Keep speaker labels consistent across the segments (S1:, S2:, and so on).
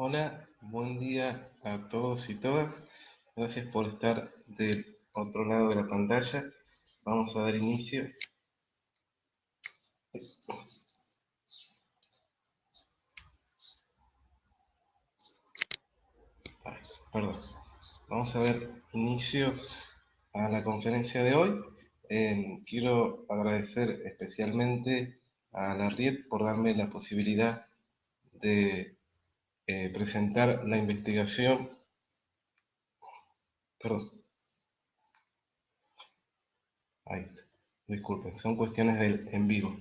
S1: Hola, buen día a todos y todas. Gracias por estar del otro lado de la pantalla. Vamos a dar inicio. Perdón. Vamos a dar inicio a la conferencia de hoy. Quiero agradecer especialmente a la RIET por darme la posibilidad de presentar la investigación. Perdón. Ahí, disculpen, son cuestiones del en vivo.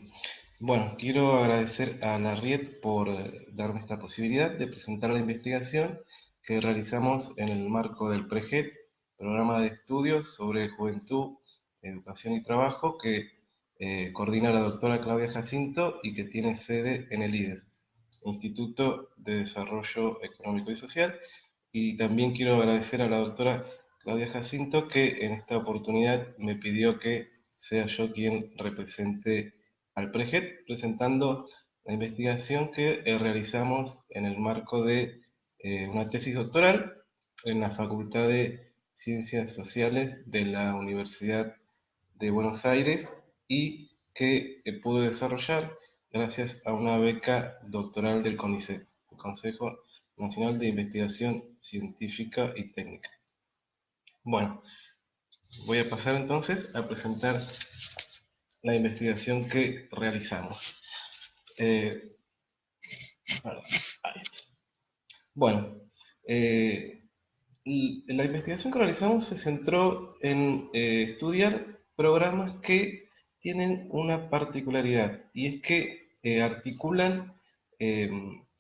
S1: Bueno, quiero agradecer a la RIET por darme esta posibilidad de presentar la investigación que realizamos en el marco del PREGET, Programa de Estudios sobre Juventud, Educación y Trabajo, que coordina la doctora Claudia Jacinto y que tiene sede en el IDES, Instituto de Desarrollo Económico y Social. Y también quiero agradecer a la doctora Claudia Jacinto que en esta oportunidad me pidió que sea yo quien represente al PREGET, presentando la investigación que realizamos en el marco de una tesis doctoral en la Facultad de Ciencias Sociales de la Universidad de Buenos Aires y que pude desarrollar gracias a una beca doctoral del CONICET, el Consejo Nacional de Investigación Científica y Técnica. Bueno, voy a pasar entonces a presentar la investigación que realizamos. Bueno, la investigación que realizamos se centró en estudiar programas que tienen una particularidad y es que articulan eh,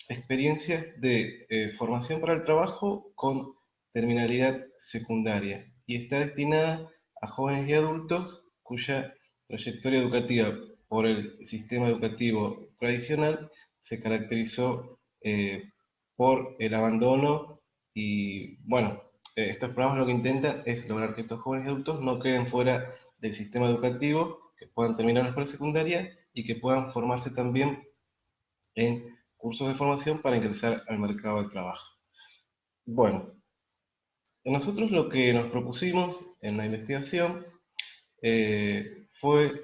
S1: experiencias de formación para el trabajo con terminalidad secundaria y está destinada a jóvenes y adultos cuya trayectoria educativa por el sistema educativo tradicional se caracterizó por el abandono y bueno, estos programas lo que intentan es lograr que estos jóvenes y adultos no queden fuera del sistema educativo, que puedan terminar la escuela secundaria y que puedan formarse también en cursos de formación para ingresar al mercado de trabajo. Bueno, nosotros lo que nos propusimos en la investigación fue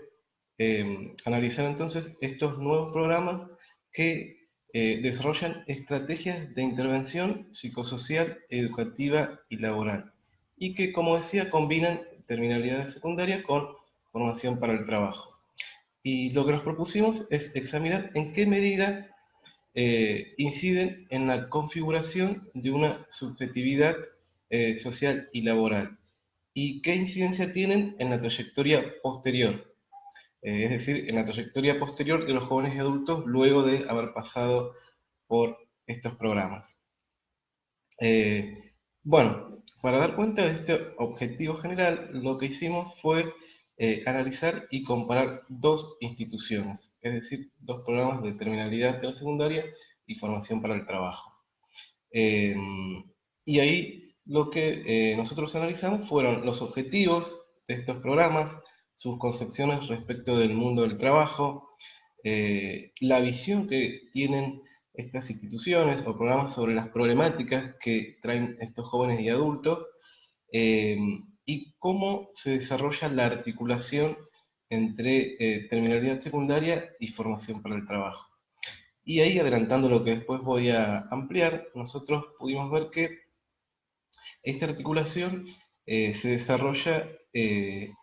S1: analizar entonces estos nuevos programas que desarrollan estrategias de intervención psicosocial, educativa y laboral y que, como decía, combinan terminalidad secundaria con formación para el trabajo. Y lo que nos propusimos es examinar en qué medida inciden en la configuración de una subjetividad social y laboral y qué incidencia tienen en la trayectoria posterior, es decir, en la trayectoria posterior de los jóvenes y adultos luego de haber pasado por estos programas. Bueno, para dar cuenta de este objetivo general, lo que hicimos fue analizar y comparar dos instituciones, es decir, dos programas de terminalidad de la secundaria y formación para el trabajo. Eh, y ahí lo que nosotros analizamos fueron los objetivos de estos programas, sus concepciones respecto del mundo del trabajo, la visión que tienen estas instituciones o programas sobre las problemáticas que traen estos jóvenes y adultos, eh, y cómo se desarrolla la articulación entre terminalidad secundaria y formación para el trabajo. Y ahí, adelantando lo que después voy a ampliar, nosotros pudimos ver que esta articulación se desarrolla de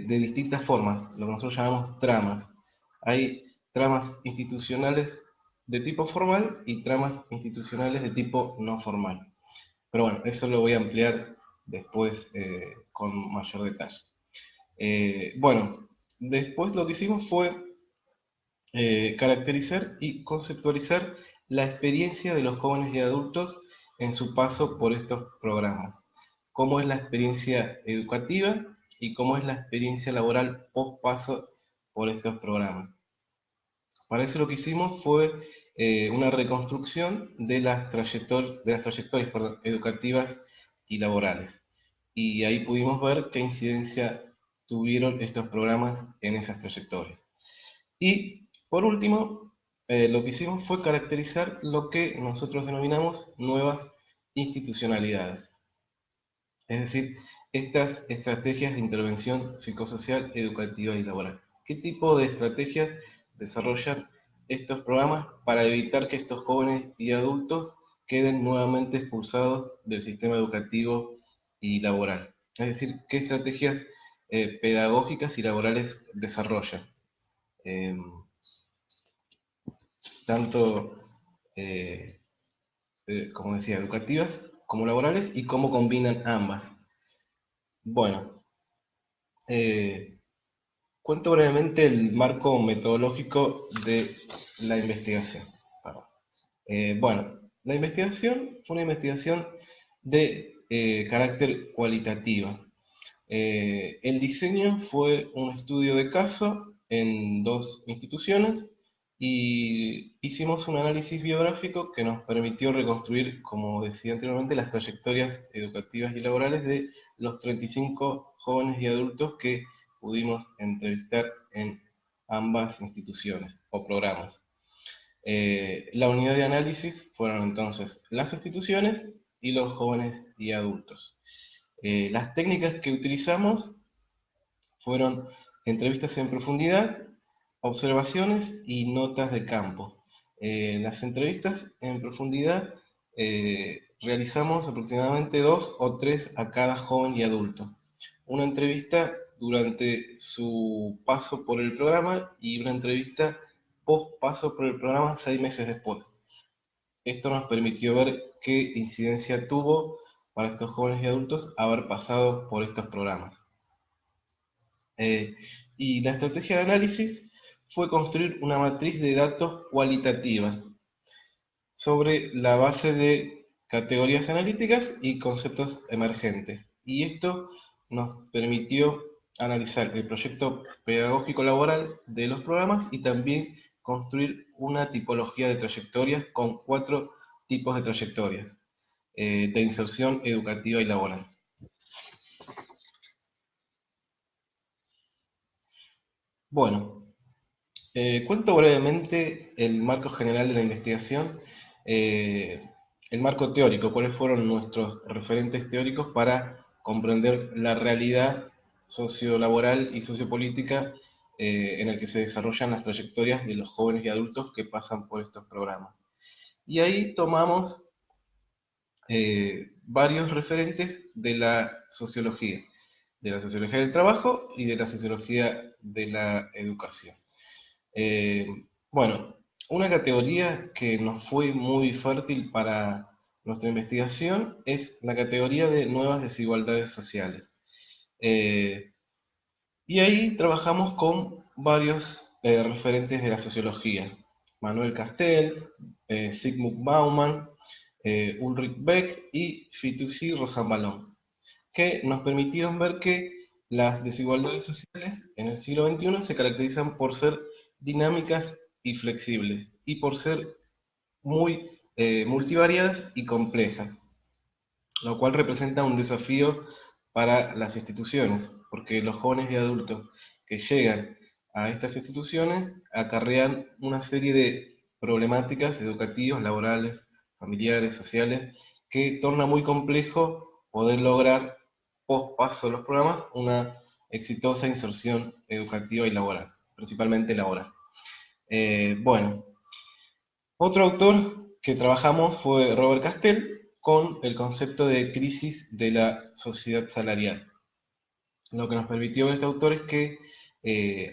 S1: distintas formas, lo que nosotros llamamos tramas. Hay tramas institucionales de tipo formal y tramas institucionales de tipo no formal. Pero bueno, eso lo voy a ampliar después con mayor detalle. Bueno, después lo que hicimos fue caracterizar y conceptualizar la experiencia de los jóvenes y adultos en su paso por estos programas. Cómo es la experiencia educativa y cómo es la experiencia laboral post paso por estos programas. Para eso lo que hicimos fue una reconstrucción de las trayectorias educativas y laborales. Y ahí pudimos ver qué incidencia tuvieron estos programas en esas trayectorias. Y por último, lo que hicimos fue caracterizar lo que nosotros denominamos nuevas institucionalidades. Es decir, estas estrategias de intervención psicosocial, educativa y laboral. ¿Qué tipo de estrategias desarrollan estos programas para evitar que estos jóvenes y adultos queden nuevamente expulsados del sistema educativo y laboral? Es decir, ¿qué estrategias pedagógicas y laborales desarrollan? Eh, tanto, eh, como decía, educativas como laborales y cómo combinan ambas. Bueno, eh, cuento brevemente el marco metodológico de la investigación. Bueno, la investigación fue una investigación de carácter cualitativo. El diseño fue un estudio de caso en dos instituciones y hicimos un análisis biográfico que nos permitió reconstruir, como decía anteriormente, las trayectorias educativas y laborales de los 35 jóvenes y adultos que pudimos entrevistar en ambas instituciones o programas. La unidad de análisis fueron entonces las instituciones y los jóvenes y adultos. Las técnicas que utilizamos fueron entrevistas en profundidad, observaciones y notas de campo. Las entrevistas en profundidad realizamos aproximadamente 2 o 3 a cada joven y adulto. Una entrevista durante su paso por el programa y una entrevista post paso por el programa 6 meses después. Esto nos permitió ver qué incidencia tuvo para estos jóvenes y adultos haber pasado por estos programas. Y la estrategia de análisis fue construir una matriz de datos cualitativa sobre la base de categorías analíticas y conceptos emergentes. Y esto nos permitió analizar el proyecto pedagógico laboral de los programas y también construir una tipología de trayectorias con 4 tipos de trayectorias de inserción educativa y laboral. Bueno, cuento brevemente el marco general de la investigación, eh, el marco teórico, cuáles fueron nuestros referentes teóricos para comprender la realidad sociolaboral y sociopolítica en el que se desarrollan las trayectorias de los jóvenes y adultos que pasan por estos programas. Y ahí tomamos varios referentes de la sociología del trabajo y de la sociología de la educación. Eh, bueno, una categoría que nos fue muy fértil para nuestra investigación es la categoría de nuevas desigualdades sociales. Eh, y ahí trabajamos con varios referentes de la sociología. Manuel Castell, Sigmund Bauman, Ulrich Beck y Fitoussi Rosanvallon, que nos permitieron ver que las desigualdades sociales en el siglo XXI se caracterizan por ser dinámicas y flexibles, y por ser muy multivariadas y complejas, lo cual representa un desafío para las instituciones, porque los jóvenes y adultos que llegan a estas instituciones acarrean una serie de problemáticas educativas, laborales, familiares, sociales, que torna muy complejo poder lograr, post paso de los programas, una exitosa inserción educativa y laboral, principalmente laboral. Bueno, otro autor que trabajamos fue Robert Castell con el concepto de crisis de la sociedad salarial. Lo que nos permitió este autor es que,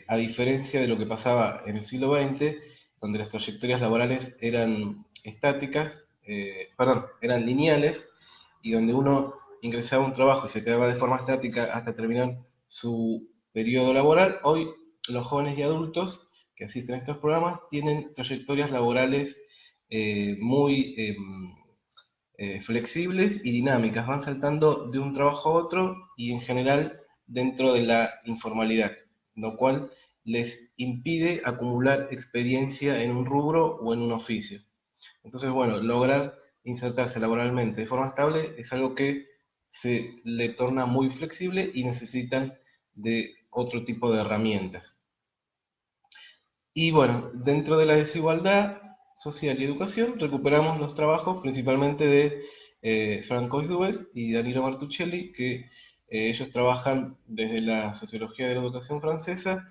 S1: a diferencia de lo que pasaba en el siglo XX, donde las trayectorias laborales eran estáticas, eran lineales, y donde uno ingresaba a un trabajo y se quedaba de forma estática hasta terminar su periodo laboral, hoy los jóvenes y adultos que asisten a estos programas tienen trayectorias laborales muy flexibles y dinámicas, van saltando de un trabajo a otro y en general dentro de la informalidad, lo cual les impide acumular experiencia en un rubro o en un oficio. Entonces, bueno, lograr insertarse laboralmente de forma estable es algo que se le torna muy flexible y necesitan de otro tipo de herramientas. Y bueno, dentro de la desigualdad social y educación, recuperamos los trabajos principalmente de Francois Dubet y Danilo Martuchelli, que ellos trabajan desde la sociología de la educación francesa,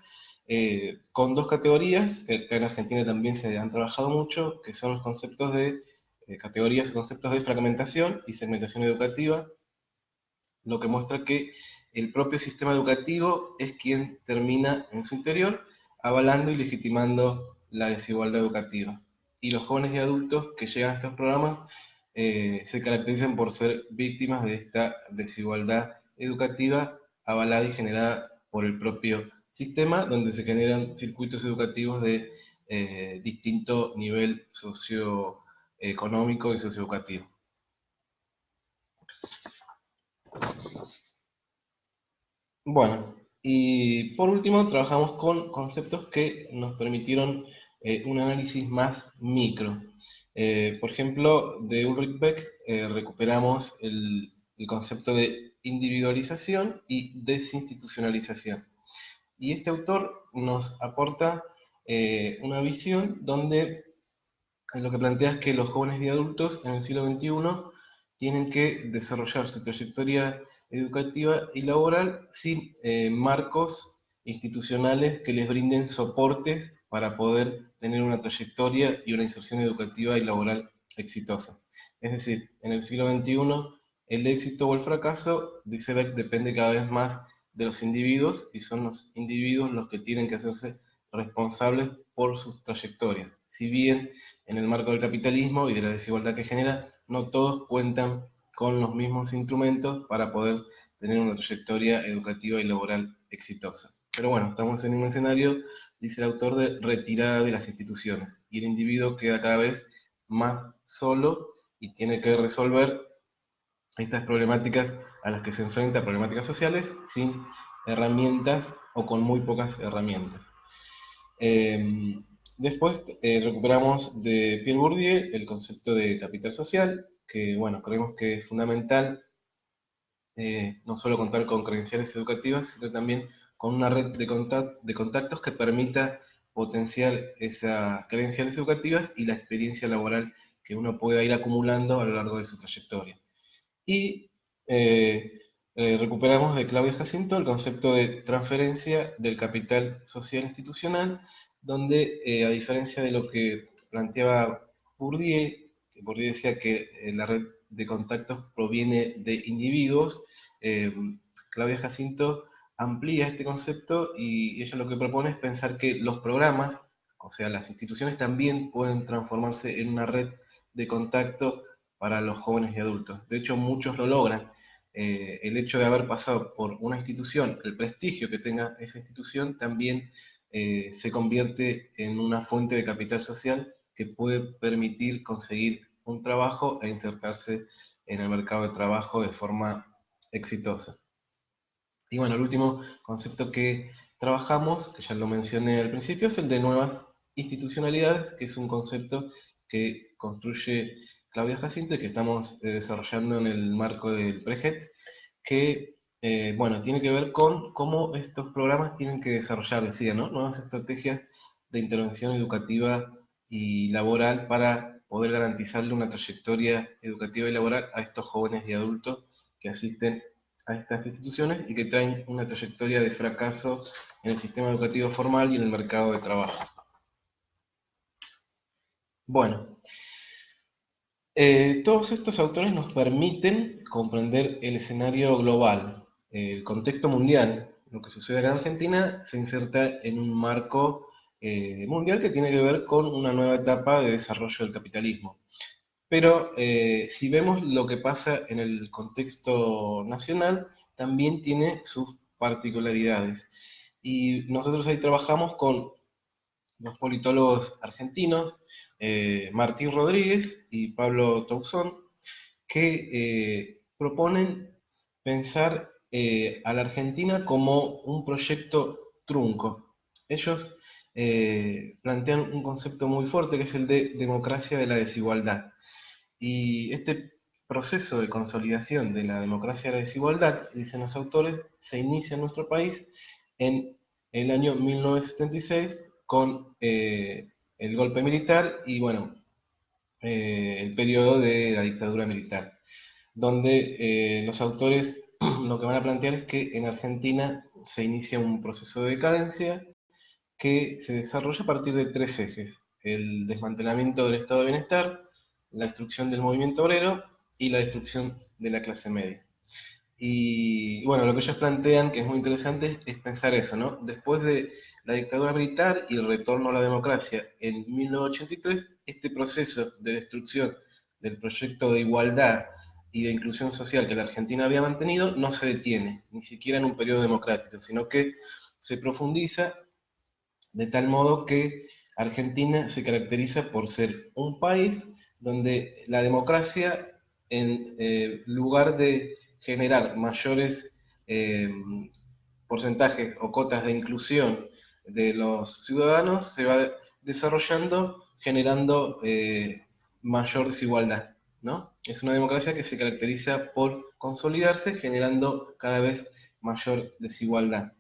S1: con dos categorías, que acá en Argentina también se han trabajado mucho, que son los conceptos de categorías y conceptos de fragmentación y segmentación educativa, lo que muestra que el propio sistema educativo es quien termina en su interior avalando y legitimando la desigualdad educativa. Y los jóvenes y adultos que llegan a estos programas se caracterizan por ser víctimas de esta desigualdad educativa avalada y generada por el propio sistema, donde se generan circuitos educativos de distinto nivel socioeconómico y socioeducativo. Bueno, y por último trabajamos con conceptos que nos permitieron un análisis más micro. Por ejemplo, de Ulrich Beck recuperamos el concepto de individualización y desinstitucionalización. Y este autor nos aporta una visión donde lo que plantea es que los jóvenes y adultos en el siglo XXI tienen que desarrollar su trayectoria educativa y laboral sin marcos institucionales que les brinden soportes para poder tener una trayectoria y una inserción educativa y laboral exitosa. Es decir, en el siglo XXI el éxito o el fracaso, dice Beck, depende cada vez más de los individuos y son los individuos los que tienen que hacerse responsables por sus trayectorias. Si bien en el marco del capitalismo y de la desigualdad que genera, no todos cuentan con los mismos instrumentos para poder tener una trayectoria educativa y laboral exitosa. Pero bueno, estamos en un escenario, dice el autor, de retirada de las instituciones y el individuo queda cada vez más solo y tiene que resolver estas problemáticas a las que se enfrenta, problemáticas sociales, sin herramientas o con muy pocas herramientas. Después recuperamos de Pierre Bourdieu el concepto de capital social, que bueno, creemos que es fundamental no solo contar con credenciales educativas, sino también con una red de contactos que permita potenciar esas credenciales educativas y la experiencia laboral que uno pueda ir acumulando a lo largo de su trayectoria. Y eh, recuperamos de Claudia Jacinto el concepto de transferencia del capital social institucional, donde a diferencia de lo que planteaba Bourdieu, que Bourdieu decía que la red de contactos proviene de individuos, eh, Claudia Jacinto amplía este concepto y ella lo que propone es pensar que los programas, o sea, las instituciones también pueden transformarse en una red de contacto para los jóvenes y adultos. De hecho, muchos lo logran. El hecho de haber pasado por una institución, el prestigio que tenga esa institución, también se convierte en una fuente de capital social que puede permitir conseguir un trabajo e insertarse en el mercado de trabajo de forma exitosa. Y bueno, el último concepto que trabajamos, que ya lo mencioné al principio, es el de nuevas institucionalidades, que es un concepto que construye Claudia Jacinto y que estamos desarrollando en el marco del PREGET, que bueno, tiene que ver con cómo estos programas tienen que desarrollar, decía, ¿no? Nuevas estrategias de intervención educativa y laboral para poder garantizarle una trayectoria educativa y laboral a estos jóvenes y adultos que asisten a estas instituciones y que traen una trayectoria de fracaso en el sistema educativo formal y en el mercado de trabajo. Bueno, todos estos autores nos permiten comprender el escenario global, el contexto mundial. Lo que sucede acá en Argentina se inserta en un marco mundial que tiene que ver con una nueva etapa de desarrollo del capitalismo. Pero si vemos lo que pasa en el contexto nacional, también tiene sus particularidades. Y nosotros ahí trabajamos con los politólogos argentinos, Martín Rodríguez y Pablo Toussaint, que proponen pensar a la Argentina como un proyecto trunco. Ellos plantean un concepto muy fuerte que es el de democracia de la desigualdad. Y este proceso de consolidación de la democracia de la desigualdad, dicen los autores, se inicia en nuestro país en el año 1976 con el golpe militar y, bueno, el periodo de la dictadura militar, donde los autores lo que van a plantear es que en Argentina se inicia un proceso de decadencia que se desarrolla a partir de tres ejes: el desmantelamiento del estado de bienestar, la destrucción del movimiento obrero y la destrucción de la clase media. Y bueno, lo que ellos plantean, que es muy interesante, es pensar eso, ¿no? Después de la dictadura militar y el retorno a la democracia en 1983, este proceso de destrucción del proyecto de igualdad y de inclusión social que la Argentina había mantenido no se detiene, ni siquiera en un periodo democrático, sino que se profundiza de tal modo que Argentina se caracteriza por ser un país donde la democracia, en lugar de generar mayores eh, porcentajes o cotas de inclusión de los ciudadanos, se va desarrollando generando mayor desigualdad, ¿no? Es una democracia que se caracteriza por consolidarse generando cada vez mayor desigualdad.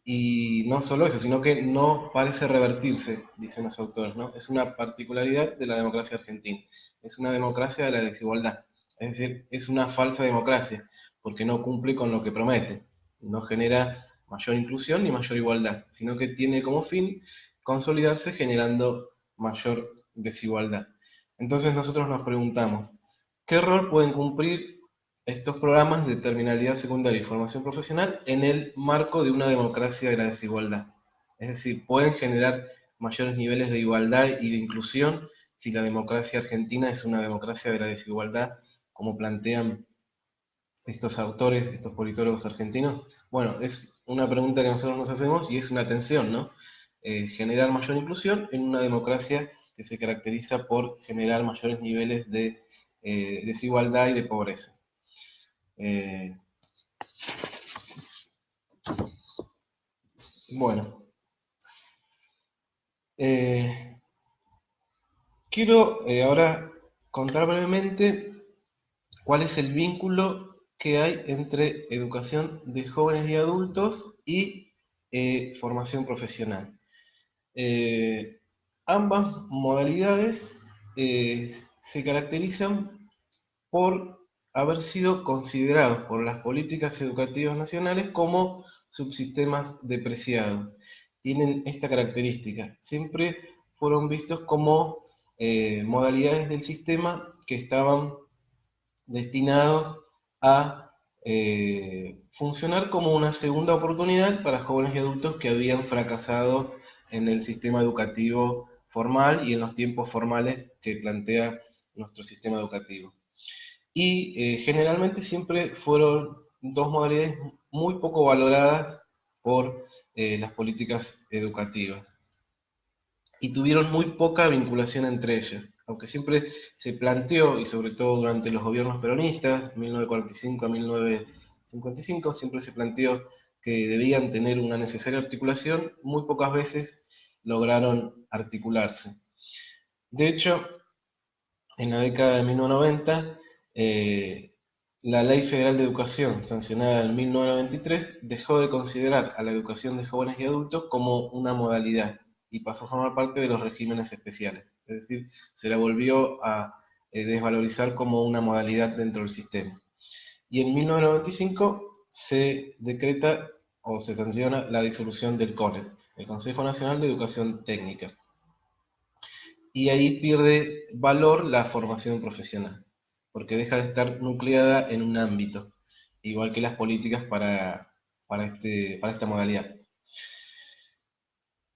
S1: Y no solo eso, sino que no parece revertirse, dicen los autores, ¿no? Es una particularidad de la democracia argentina. Es una democracia de la desigualdad. Es decir, es una falsa democracia, porque no cumple con lo que promete. No genera mayor inclusión ni mayor igualdad, sino que tiene como fin consolidarse generando mayor desigualdad. Entonces nosotros nos preguntamos, ¿qué rol pueden cumplir estos programas de terminalidad secundaria y formación profesional en el marco de una democracia de la desigualdad? Es decir, pueden generar mayores niveles de igualdad y de inclusión si la democracia argentina es una democracia de la desigualdad, como plantean estos autores, estos politólogos argentinos. Bueno, es una pregunta que nosotros nos hacemos y es una tensión, ¿no? Generar mayor inclusión en una democracia que se caracteriza por generar mayores niveles de desigualdad y de pobreza. Eh, bueno, eh, quiero ahora contar brevemente cuál es el vínculo que hay entre educación de jóvenes y adultos y formación profesional. Eh, Ambas modalidades se caracterizan por haber sido considerados por las políticas educativas nacionales como subsistemas depreciados. Tienen esta característica. Siempre fueron vistos como modalidades del sistema que estaban destinados a funcionar como una segunda oportunidad para jóvenes y adultos que habían fracasado en el sistema educativo formal y en los tiempos formales que plantea nuestro sistema educativo. Y generalmente siempre fueron dos modalidades muy poco valoradas por las políticas educativas y tuvieron muy poca vinculación entre ellas, aunque siempre se planteó, y sobre todo durante los gobiernos peronistas, 1945 a 1955, siempre se planteó que debían tener una necesaria articulación, muy pocas veces lograron articularse. De hecho, en la década de 1990, la Ley Federal de Educación, sancionada en 1993, dejó de considerar a la educación de jóvenes y adultos como una modalidad y pasó a formar parte de los regímenes especiales. Es decir, se la volvió a desvalorizar como una modalidad dentro del sistema. Y en 1995 se decreta o se sanciona la disolución del CONEP, el Consejo Nacional de Educación Técnica, y ahí pierde valor la formación profesional, porque deja de estar nucleada en un ámbito, igual que las políticas para esta modalidad.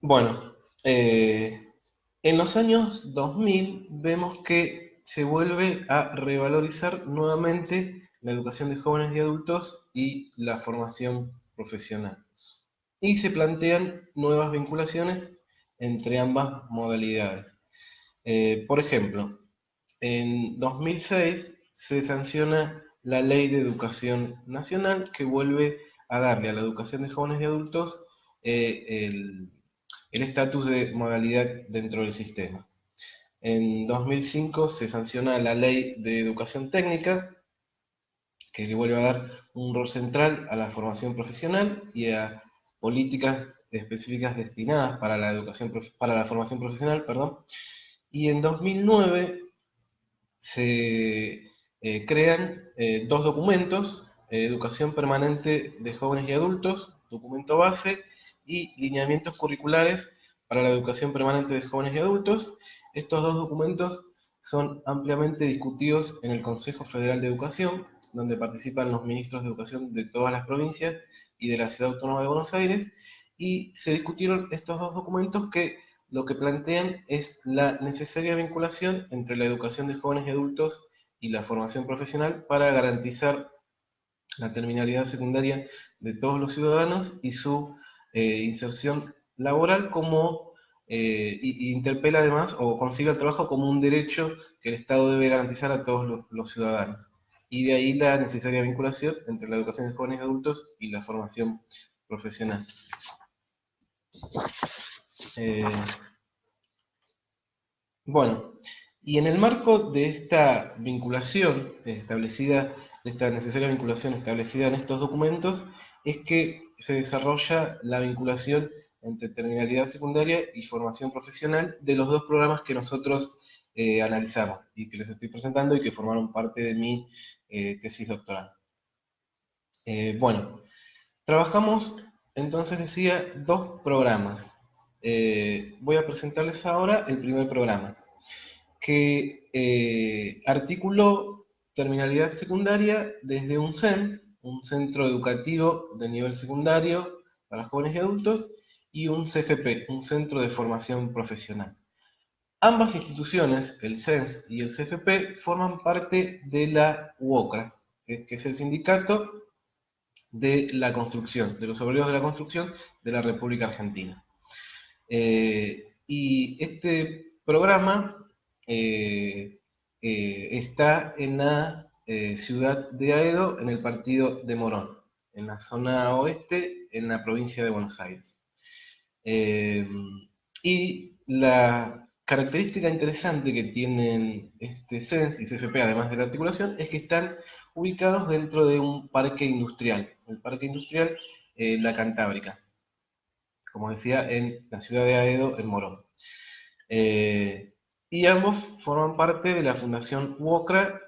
S1: Bueno, en los años 2000 vemos que se vuelve a revalorizar nuevamente la educación de jóvenes y adultos y la formación profesional. Y se plantean nuevas vinculaciones entre ambas modalidades. Por ejemplo, en 2006 se sanciona la Ley de Educación Nacional que vuelve a darle a la educación de jóvenes y adultos el estatus de modalidad dentro del sistema. En 2005 se sanciona la Ley de Educación Técnica que le vuelve a dar un rol central a la formación profesional y a políticas específicas destinadas para la para la formación profesional, perdón, y en 2009 se crean dos documentos: Educación Permanente de Jóvenes y Adultos, documento base, y Lineamientos Curriculares para la Educación Permanente de Jóvenes y Adultos. Estos dos documentos son ampliamente discutidos en el Consejo Federal de Educación, donde participan los ministros de Educación de todas las provincias y de la Ciudad Autónoma de Buenos Aires, y se discutieron estos dos documentos que lo que plantean es la necesaria vinculación entre la educación de jóvenes y adultos y la formación profesional para garantizar la terminalidad secundaria de todos los ciudadanos y su inserción laboral y interpela además o consigue el trabajo como un derecho que el Estado debe garantizar a todos los ciudadanos. Y de ahí la necesaria vinculación entre la educación de jóvenes y adultos y la formación profesional. Eh, Bueno, y en el marco de esta vinculación establecida, de esta necesaria vinculación establecida en estos documentos, es que se desarrolla la vinculación entre terminalidad secundaria y formación profesional de los dos programas que nosotros analizamos y que les estoy presentando y que formaron parte de mi tesis doctoral. Bueno, trabajamos, entonces decía, dos programas. Voy a presentarles ahora el primer programa, que articuló terminalidad secundaria desde un CENS, un centro educativo de nivel secundario para jóvenes y adultos, y un CFP, un centro de formación profesional. Ambas instituciones, el CENS y el CFP, forman parte de la UOCRA, que es el sindicato de la construcción, de los obreros de la construcción de la República Argentina. Y este programa está en la ciudad de Aedo, en el partido de Morón, en la zona oeste, en la provincia de Buenos Aires. Y la característica interesante que tienen este CENS y CFP, además de la articulación, es que están ubicados dentro de un parque industrial, el Parque Industrial La Cantábrica, como decía, en la ciudad de Aedo, en Morón. Y ambos forman parte de la Fundación UOCRA.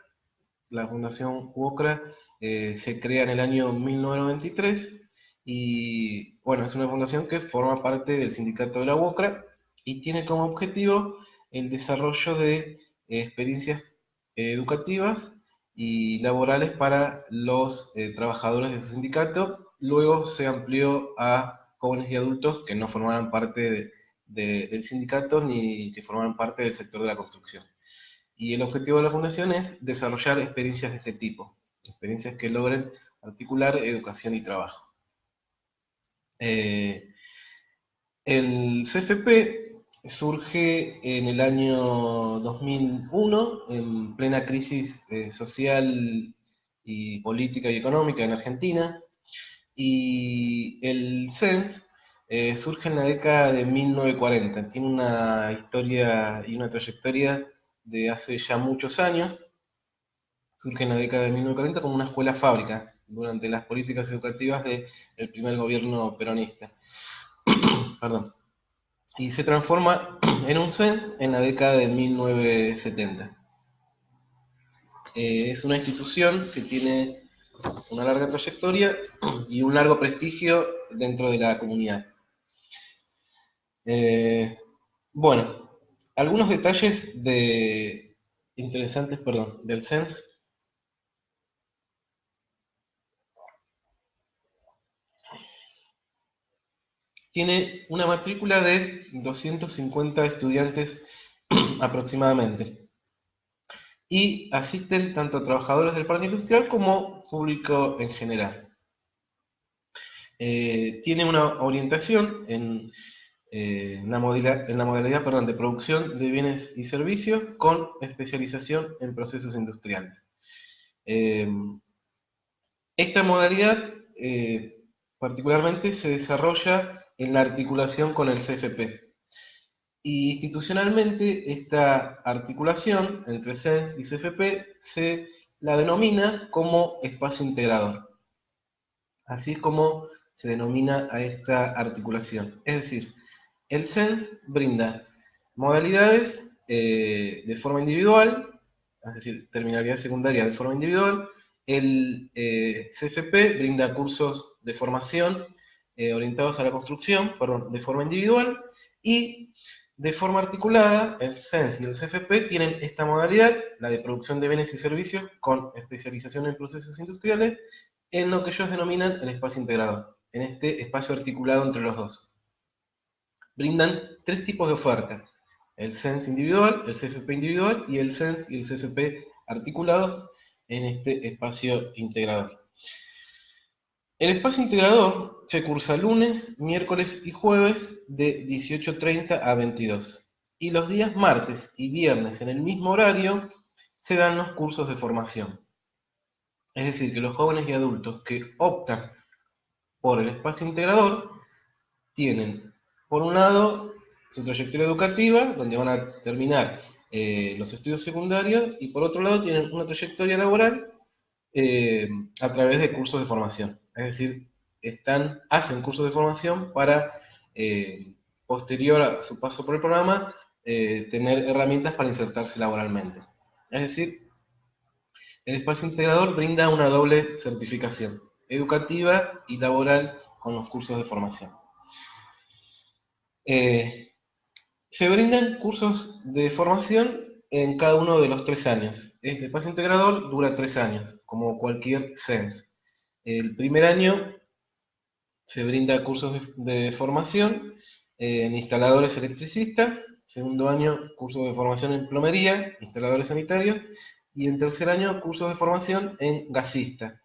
S1: La Fundación UOCRA se crea en el año 1993 y, bueno, es una fundación que forma parte del sindicato de la UOCRA y tiene como objetivo el desarrollo de experiencias educativas y laborales para los trabajadores de su sindicato. Luego se amplió a jóvenes y adultos que no formaran parte del sindicato ni que formaran parte del sector de la construcción. Y el objetivo de la fundación es desarrollar experiencias de este tipo, experiencias que logren articular educación y trabajo. El CFP surge en el año 2001, en plena crisis social y política y económica en Argentina, y el CENS surge en la década de 1940. Tiene una historia y una trayectoria de hace ya muchos años. Surge en la década de 1940 como una escuela fábrica durante las políticas educativas del primer gobierno peronista. Perdón. Y se transforma en un CENS en la década de 1970. Es una institución que tiene una larga trayectoria y un largo prestigio dentro de la comunidad. Bueno, algunos detalles interesantes, perdón, del CENS. Tiene una matrícula de 250 estudiantes aproximadamente. Y asisten tanto trabajadores del parque industrial como público en general. Tiene una orientación en la modalidad, perdón, de producción de bienes y servicios con especialización en procesos industriales. Esta modalidad particularmente se desarrolla en la articulación con el CFP. Y institucionalmente esta articulación entre CENS y CFP se la denomina como espacio integrador. Así es como se denomina a esta articulación. Es decir, el CENS brinda modalidades de forma individual, es decir, terminalidad secundaria de forma individual. El CFP brinda cursos de formación orientados a la construcción, de forma individual, y de forma articulada, el CENS y el CFP tienen esta modalidad, la de producción de bienes y servicios con especialización en procesos industriales, en lo que ellos denominan el espacio integrado, en este espacio articulado entre los dos. Brindan tres tipos de oferta: el CENS individual, el CFP individual y el CENS y el CFP articulados en este espacio integrador. El espacio integrador se cursa lunes, miércoles y jueves de 18:30 a 22. Y los días martes y viernes en el mismo horario se dan los cursos de formación. Es decir, que los jóvenes y adultos que optan por el espacio integrador tienen, por un lado, su trayectoria educativa, donde van a terminar los estudios secundarios, y por otro lado tienen una trayectoria laboral a través de cursos de formación. Es decir, hacen cursos de formación para, posterior a su paso por el programa, tener herramientas para insertarse laboralmente. Es decir, el espacio integrador brinda una doble certificación, educativa y laboral, con los cursos de formación. Se brindan cursos de formación en cada uno de los 3 años. Este espacio integrador dura 3 años, como cualquier CENS. El primer año se brinda cursos de formación en instaladores electricistas. Segundo año, cursos de formación en plomería, instaladores sanitarios. Y en tercer año, cursos de formación en gasista,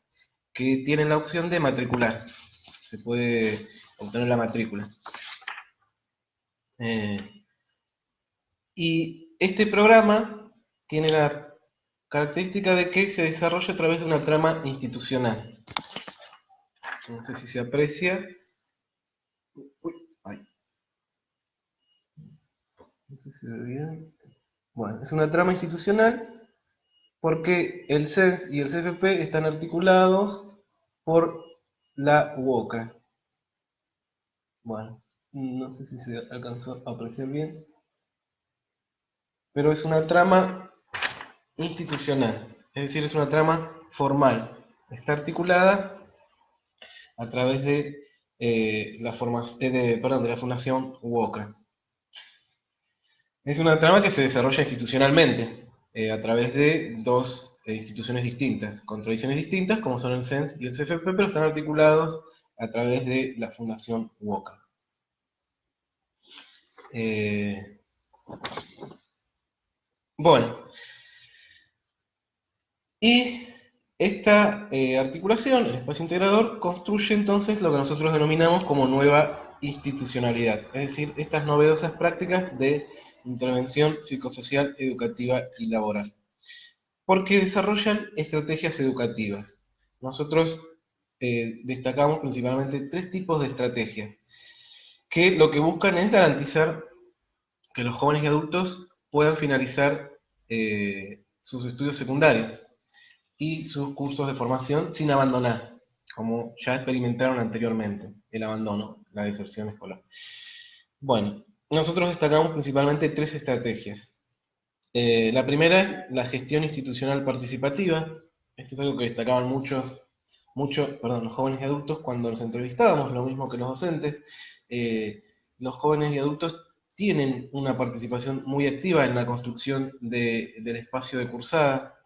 S1: que tienen la opción de matricular. Se puede obtener la matrícula. Y este programa tiene la característica de que se desarrolla a través de una trama institucional. No sé si se aprecia. Uy, ay. No sé si se ve bien. Bueno, es una trama institucional porque el CENS y el CFP están articulados por la UOCRA. Bueno, no sé si se alcanzó a apreciar bien, pero es una trama institucional, es decir, es una trama formal. Está articulada a través de, de la Fundación UOCRA. Es una trama que se desarrolla institucionalmente, a través de dos instituciones distintas, con tradiciones distintas, como son el CENS y el CFP, pero están articulados a través de la Fundación UOCRA. Bueno, y esta articulación, el espacio integrador, construye entonces lo que nosotros denominamos como nueva institucionalidad, es decir, estas novedosas prácticas de intervención psicosocial, educativa y laboral, porque desarrollan estrategias educativas. Nosotros destacamos principalmente 3 tipos de estrategias, que lo que buscan es garantizar que los jóvenes y adultos puedan finalizar sus estudios secundarios y sus cursos de formación sin abandonar, como ya experimentaron anteriormente, el abandono, la deserción escolar. Bueno, nosotros destacamos principalmente 3 estrategias. La primera es la gestión institucional participativa. Esto es algo que destacaban los jóvenes y adultos cuando los entrevistábamos, lo mismo que los docentes. Los jóvenes y adultos tienen una participación muy activa en la construcción del espacio de cursada.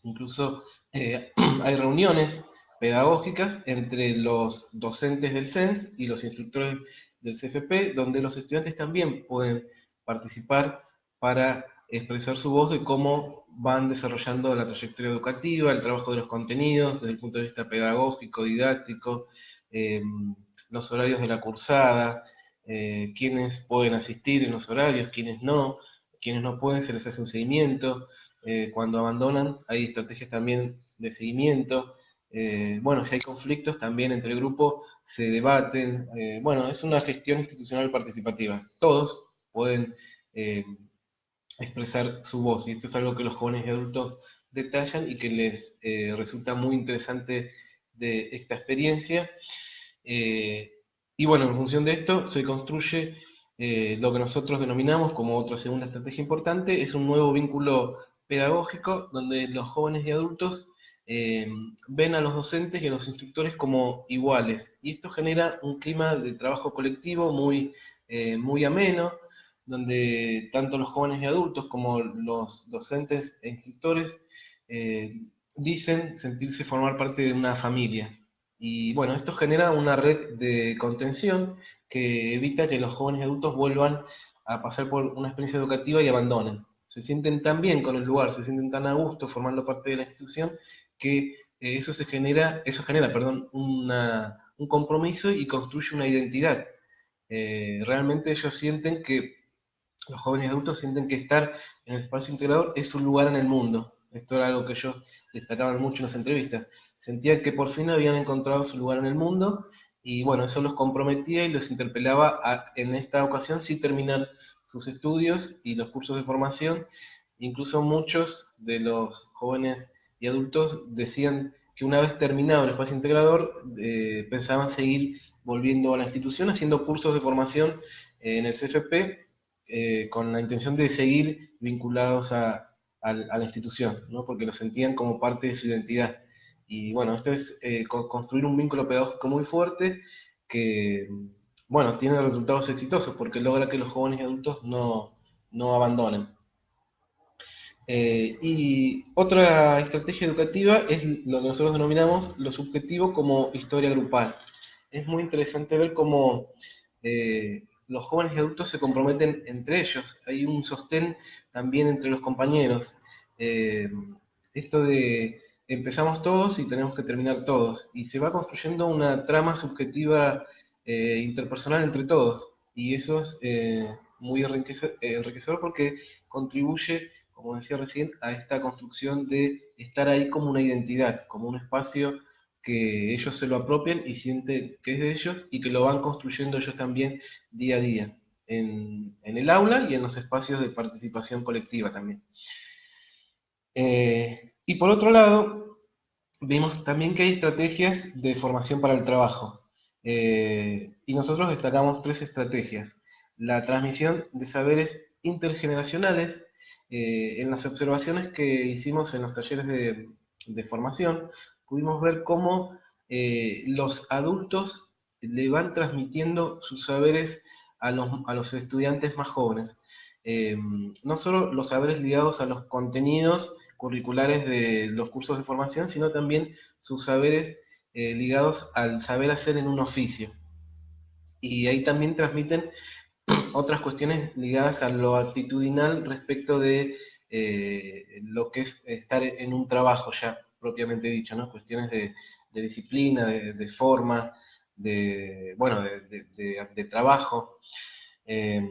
S1: Incluso hay reuniones pedagógicas entre los docentes del CENS y los instructores del CFP, donde los estudiantes también pueden participar para expresar su voz de cómo van desarrollando la trayectoria educativa, el trabajo de los contenidos desde el punto de vista pedagógico, didáctico, los horarios de la cursada, quiénes pueden asistir en los horarios, quienes no pueden, se les hace un seguimiento. Cuando abandonan, hay estrategias también de seguimiento. Bueno, si hay conflictos también entre el grupo, se debaten. Bueno, es una gestión institucional participativa. Todos pueden expresar su voz, y esto es algo que los jóvenes y adultos detallan y que les resulta muy interesante de esta experiencia. Y bueno, en función de esto se construye lo que nosotros denominamos como otra segunda estrategia importante, es un nuevo vínculo pedagógico donde los jóvenes y adultos eh, ven a los docentes y a los instructores como iguales. Y esto genera un clima de trabajo colectivo muy ameno, donde tanto los jóvenes y adultos como los docentes e instructores eh, dicen sentirse formar parte de una familia. Y bueno, esto genera una red de contención que evita que los jóvenes y adultos vuelvan a pasar por una experiencia educativa y abandonen. Se sienten tan bien con el lugar, se sienten tan a gusto formando parte de la institución que eso genera, perdón, un compromiso y construye una identidad. Realmente ellos sienten que los jóvenes y adultos sienten que estar en el espacio integrador es un lugar en el mundo. Esto era algo que ellos destacaban mucho en las entrevistas. Sentían que por fin habían encontrado su lugar en el mundo y bueno, eso los comprometía y los interpelaba en esta ocasión sí terminar sus estudios y los cursos de formación. Incluso muchos de los jóvenes y adultos decían que una vez terminado el espacio integrador pensaban seguir volviendo a la institución haciendo cursos de formación en el CFP con la intención de seguir vinculados a la institución, ¿no? Porque lo sentían como parte de su identidad. Y bueno, esto es construir un vínculo pedagógico muy fuerte que, bueno, tiene resultados exitosos porque logra que los jóvenes y adultos no abandonen. Y otra estrategia educativa es lo que nosotros denominamos lo subjetivo como historia grupal. Es muy interesante ver cómo los jóvenes y adultos se comprometen entre ellos. Hay un sostén también entre los compañeros. Eh, Esto de empezamos todos y tenemos que terminar todos. Y se va construyendo una trama subjetiva interpersonal entre todos. Y eso es muy enriquecedor porque contribuye, como decía recién, a esta construcción de estar ahí como una identidad, como un espacio que ellos se lo apropian y sienten que es de ellos y que lo van construyendo ellos también día a día, en el aula y en los espacios de participación colectiva también. Y por otro lado, vimos también que hay estrategias de formación para el trabajo. Y nosotros destacamos tres estrategias. La transmisión de saberes intergeneracionales. En las observaciones que hicimos en los talleres de formación, pudimos ver cómo los adultos le van transmitiendo sus saberes a los estudiantes más jóvenes. No solo los saberes ligados a los contenidos curriculares de los cursos de formación, sino también sus saberes ligados al saber hacer en un oficio. Y ahí también transmiten otras cuestiones ligadas a lo actitudinal respecto de lo que es estar en un trabajo ya propiamente dicho, ¿no? Cuestiones de disciplina, de forma, bueno, de trabajo. Eh,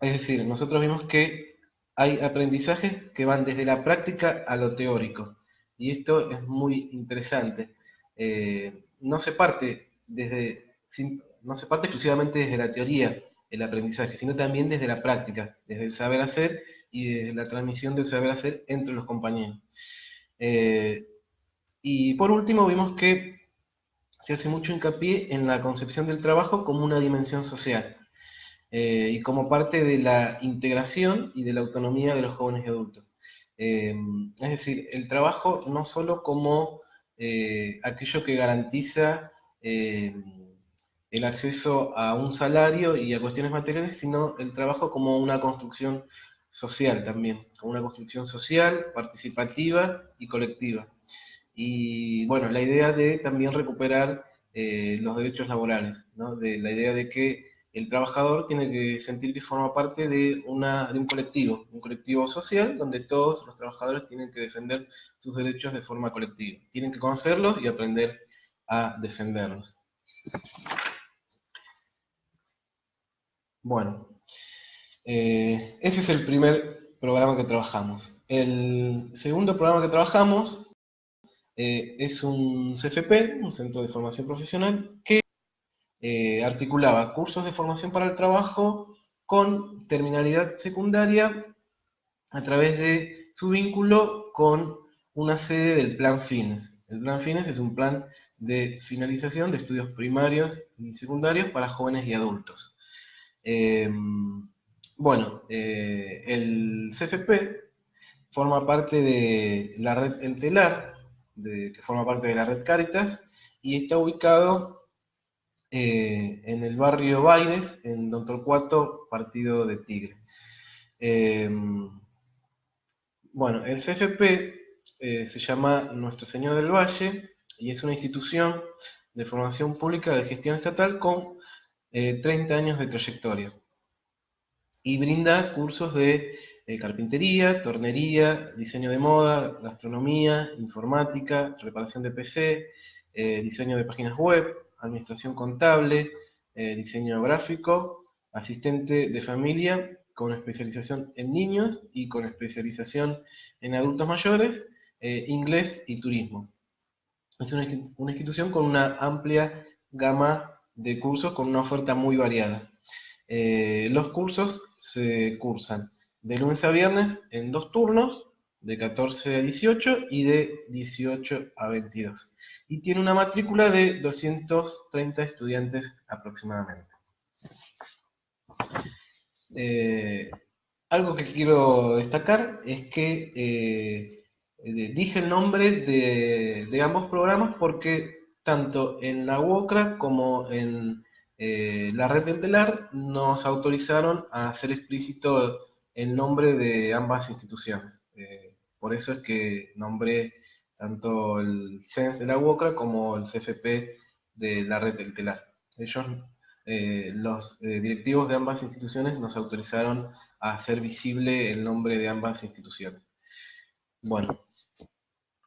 S1: es decir, nosotros vimos que hay aprendizajes que van desde la práctica a lo teórico, y esto es muy interesante. No se parte exclusivamente desde la teoría el aprendizaje, sino también desde la práctica, desde el saber hacer y desde la transmisión del saber hacer entre los compañeros. Eh, y por último vimos que se hace mucho hincapié en la concepción del trabajo como una dimensión social y como parte de la integración y de la autonomía de los jóvenes y adultos. Es decir, el trabajo no solo como aquello que garantiza eh, el acceso a un salario y a cuestiones materiales, sino el trabajo como una construcción social también, como una construcción social, participativa y colectiva. Y bueno, la idea de también recuperar los derechos laborales, ¿no? De la idea de que el trabajador tiene que sentir que forma parte de un colectivo social donde todos los trabajadores tienen que defender sus derechos de forma colectiva. Tienen que conocerlos y aprender a defenderlos. Bueno, ese es el primer programa que trabajamos. El segundo programa que trabajamos es un CFP, un Centro de Formación Profesional, que articulaba cursos de formación para el trabajo con terminalidad secundaria a través de su vínculo con una sede del Plan Fines. El Plan Fines es un plan de finalización de estudios primarios y secundarios para jóvenes y adultos. Bueno, el CFP forma parte de la red El Telar, que forma parte de la red Cáritas, y está ubicado en el barrio Baires, en Don Torcuato, partido de Tigre. Eh, bueno, el CFP se llama Nuestra Señora del Valle y es una institución de formación pública de gestión estatal con 30 años de trayectoria y brinda cursos de carpintería, tornería, diseño de moda, gastronomía, informática, reparación de PC, diseño de páginas web, administración contable, diseño gráfico, asistente de familia con especialización en niños y con especialización en adultos mayores, inglés y turismo. Es una institución con una amplia gama de cursos con una oferta muy variada. Los cursos se cursan de lunes a viernes en 2 turnos, de 14 a 18 y de 18 a 22. Y tiene una matrícula de 230 estudiantes aproximadamente. Eh, Algo que quiero destacar es que dije el nombre de ambos programas porque tanto en la UOCRA como en la red del telar nos autorizaron a hacer explícito el nombre de ambas instituciones. Por eso es que nombré tanto el CENS de la UOCRA como el CFP de la red del telar. Ellos, los directivos de ambas instituciones nos autorizaron a hacer visible el nombre de ambas instituciones. Bueno,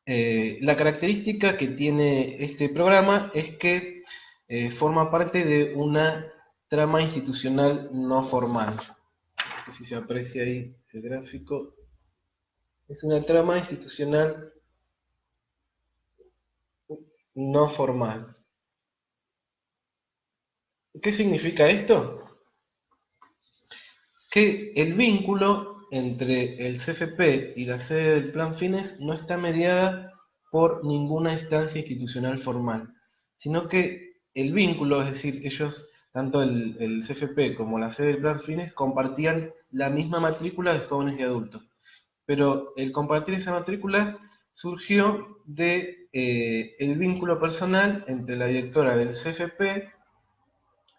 S1: la característica que tiene este programa es que forma parte de una trama institucional no formal. No sé si se aprecia ahí el gráfico. Es una trama institucional no formal. ¿Qué significa esto? Que el vínculo entre el CFP y la sede del Plan Fines no está mediada por ninguna instancia institucional formal, sino que el vínculo, es decir, ellos, tanto el CFP como la sede del Plan Fines, compartían la misma matrícula de jóvenes y adultos, pero el compartir esa matrícula surgió de el vínculo personal entre la directora del CFP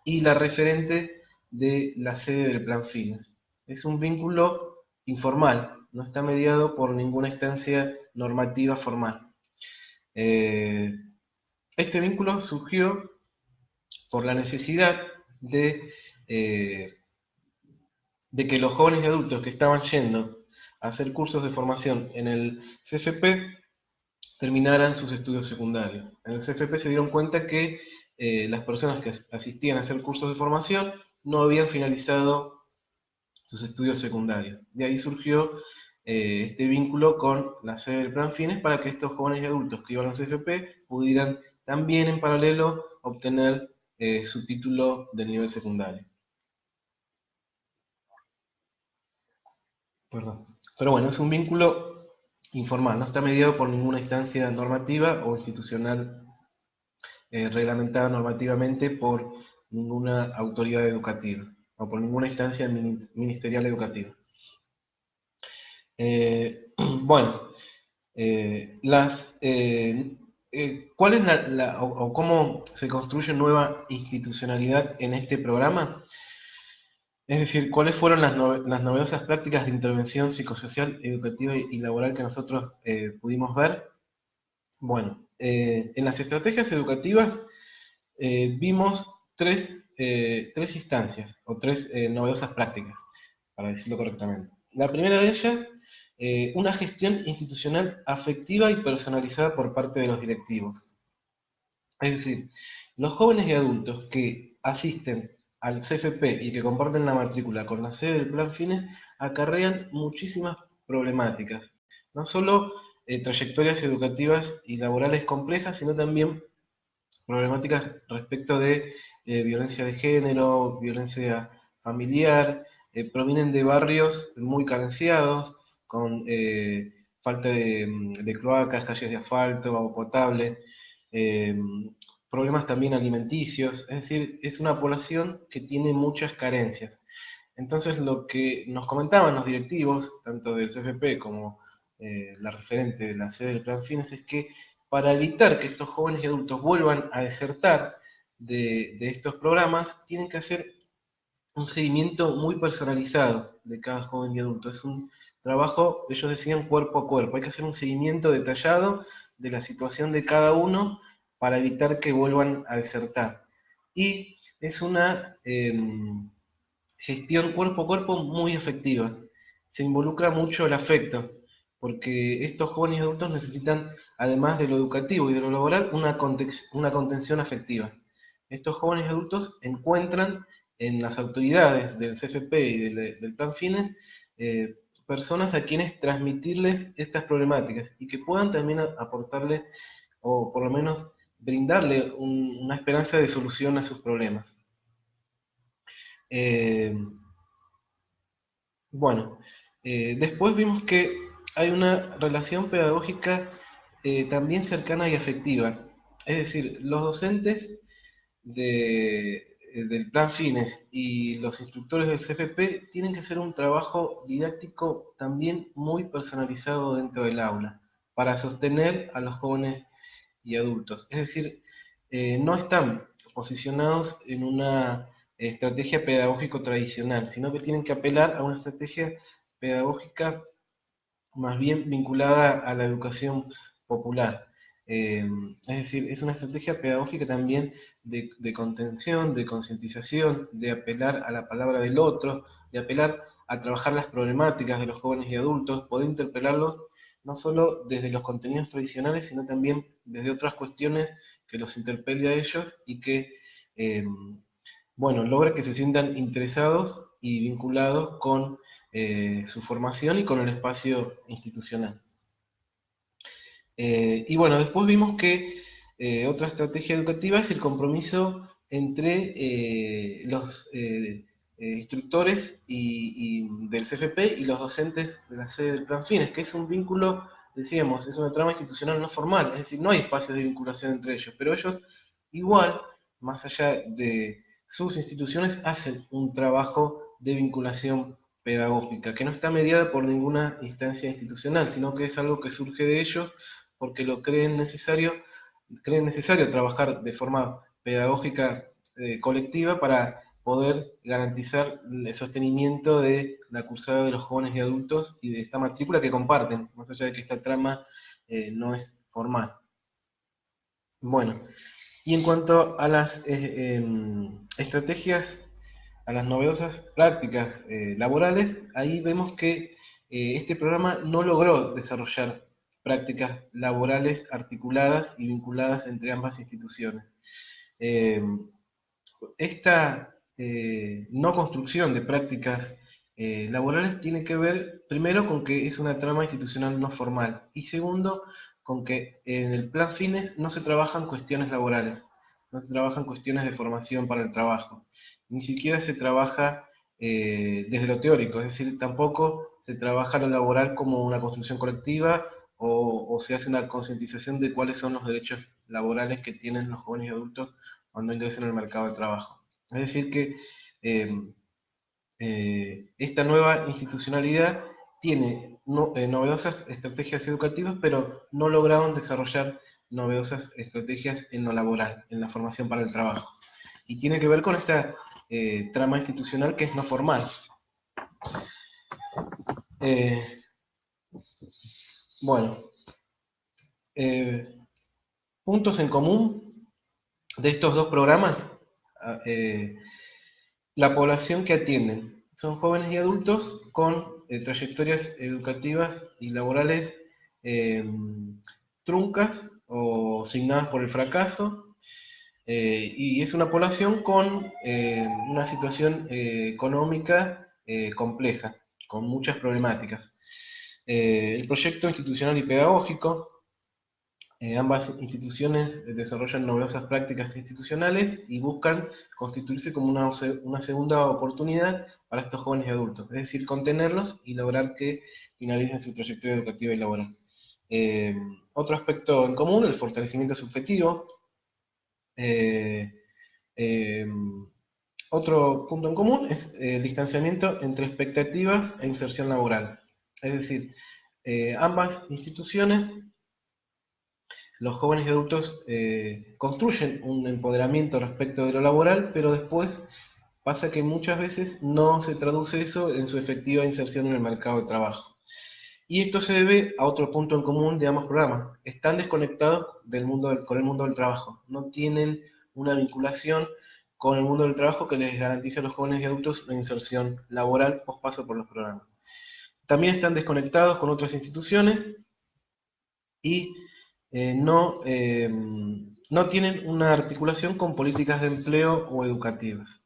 S1: y la referente de la sede del Plan Fines. Es un vínculo informal, no está mediado por ninguna instancia normativa formal. Eh, este vínculo surgió por la necesidad eh, de que los jóvenes y adultos que estaban yendo a hacer cursos de formación en el CFP terminaran sus estudios secundarios. En el CFP se dieron cuenta que las personas que asistían a hacer cursos de formación no habían finalizado sus estudios secundarios. De ahí surgió este vínculo con la sede del Plan Fines para que estos jóvenes y adultos que iban al CFP pudieran también en paralelo obtener su título de nivel secundario. Perdón. Pero bueno, es un vínculo informal, no está mediado por ninguna instancia normativa o institucional reglamentada normativamente por ninguna autoridad educativa o por ninguna instancia ministerial educativa. Bueno, ¿cuál es o cómo se construye nueva institucionalidad en este programa? Es decir, ¿cuáles fueron las novedosas prácticas de intervención psicosocial, educativa y laboral que nosotros pudimos ver? Bueno, en las estrategias educativas vimos tres instancias o tres novedosas prácticas, para decirlo correctamente. La primera de ellas, una gestión institucional afectiva y personalizada por parte de los directivos. Es decir, los jóvenes y adultos que asisten al CFP y que comparten la matrícula con la sede del Plan Fines acarrean muchísimas problemáticas. No solo trayectorias educativas y laborales complejas, sino también problemáticas respecto de violencia de género, violencia familiar, provienen de barrios muy carenciados, con falta de cloacas, calles de asfalto, agua potable. problemas también alimenticios, es decir, es una población que tiene muchas carencias. Entonces, lo que nos comentaban los directivos, tanto del CFP como la referente de la sede del Plan Fines, es que para evitar que estos jóvenes y adultos vuelvan a desertar de estos programas, tienen que hacer un seguimiento muy personalizado de cada joven y adulto. Es un trabajo, ellos decían, cuerpo a cuerpo. Hay que hacer un seguimiento detallado de la situación de cada uno para evitar que vuelvan a desertar. Y es una gestión cuerpo a cuerpo muy efectiva. Se involucra mucho el afecto, porque estos jóvenes y adultos necesitan, además de lo educativo y de lo laboral, una contención afectiva. Estos jóvenes y adultos encuentran en las autoridades del CFP y del Plan Fines personas a quienes transmitirles estas problemáticas y que puedan también aportarle o por lo menos brindarle una esperanza de solución a sus problemas. Eh, Bueno, después vimos que hay una relación pedagógica también cercana y afectiva. Es decir, los docentes del Plan Fines y los instructores del CFP tienen que hacer un trabajo didáctico también muy personalizado dentro del aula para sostener a los jóvenes y adultos. Es decir, no están posicionados en una estrategia pedagógico tradicional, sino que tienen que apelar a una estrategia pedagógica más bien vinculada a la educación popular. Es decir, es una estrategia pedagógica también de contención, de concientización, de apelar a la palabra del otro, de apelar a trabajar las problemáticas de los jóvenes y adultos, poder interpelarlos no solo desde los contenidos tradicionales, sino también desde otras cuestiones que los interpele a ellos y que, eh, bueno, logra que se sientan interesados y vinculados con su formación y con el espacio institucional. Y bueno, después vimos que otra estrategia educativa es el compromiso entre los instructores del CFP y los docentes de la sede del Plan Fines, que es un vínculo, decíamos, es una trama institucional no formal, es decir, no hay espacios de vinculación entre ellos, pero ellos igual, más allá de sus instituciones, hacen un trabajo de vinculación pedagógica, que no está mediada por ninguna instancia institucional, sino que es algo que surge de ellos porque lo creen necesario trabajar de forma pedagógica colectiva para poder garantizar el sostenimiento de la cursada de los jóvenes y adultos y de esta matrícula que comparten, más allá de que esta trama no es formal. Bueno, y en cuanto a las estrategias, a las novedosas prácticas laborales, ahí vemos que este programa no logró desarrollar prácticas laborales articuladas y vinculadas entre ambas instituciones. Eh, Esta no construcción de prácticas laborales tiene que ver primero con que es una trama institucional no formal y segundo con que en el Plan Fines no se trabajan cuestiones laborales, no se trabajan cuestiones de formación para el trabajo, ni siquiera se trabaja desde lo teórico, es decir, tampoco se trabaja lo laboral como una construcción colectiva o se hace una concientización de cuáles son los derechos laborales que tienen los jóvenes y adultos cuando ingresen al mercado de trabajo. Es decir, que eh, esta nueva institucionalidad tiene novedosas estrategias educativas, pero no lograron desarrollar novedosas estrategias en lo laboral, en la formación para el trabajo. Y tiene que ver con esta trama institucional que es no formal. Eh, bueno, eh, puntos en común de estos dos programas. eh, La población que atienden son jóvenes y adultos con trayectorias educativas y laborales eh, truncas o signadas por el fracaso, y es una población con una situación económica compleja, con muchas problemáticas. El proyecto institucional y pedagógico, ambas instituciones desarrollan novedosas prácticas institucionales y buscan constituirse como una segunda oportunidad para estos jóvenes y adultos, es decir, contenerlos y lograr que finalicen su trayectoria educativa y laboral. Otro aspecto en común, el fortalecimiento subjetivo. Eh, eh, Otro punto en común es el distanciamiento entre expectativas e inserción laboral. Es decir, ambas instituciones, los jóvenes y adultos construyen un empoderamiento respecto de lo laboral, pero después pasa que muchas veces no se traduce eso en su efectiva inserción en el mercado de trabajo. Y esto se debe a otro punto en común de ambos programas. Están desconectados con el mundo del trabajo. No tienen una vinculación con el mundo del trabajo que les garantice a los jóvenes y adultos la inserción laboral post paso por los programas. También están desconectados con otras instituciones y no tienen una articulación con políticas de empleo o educativas.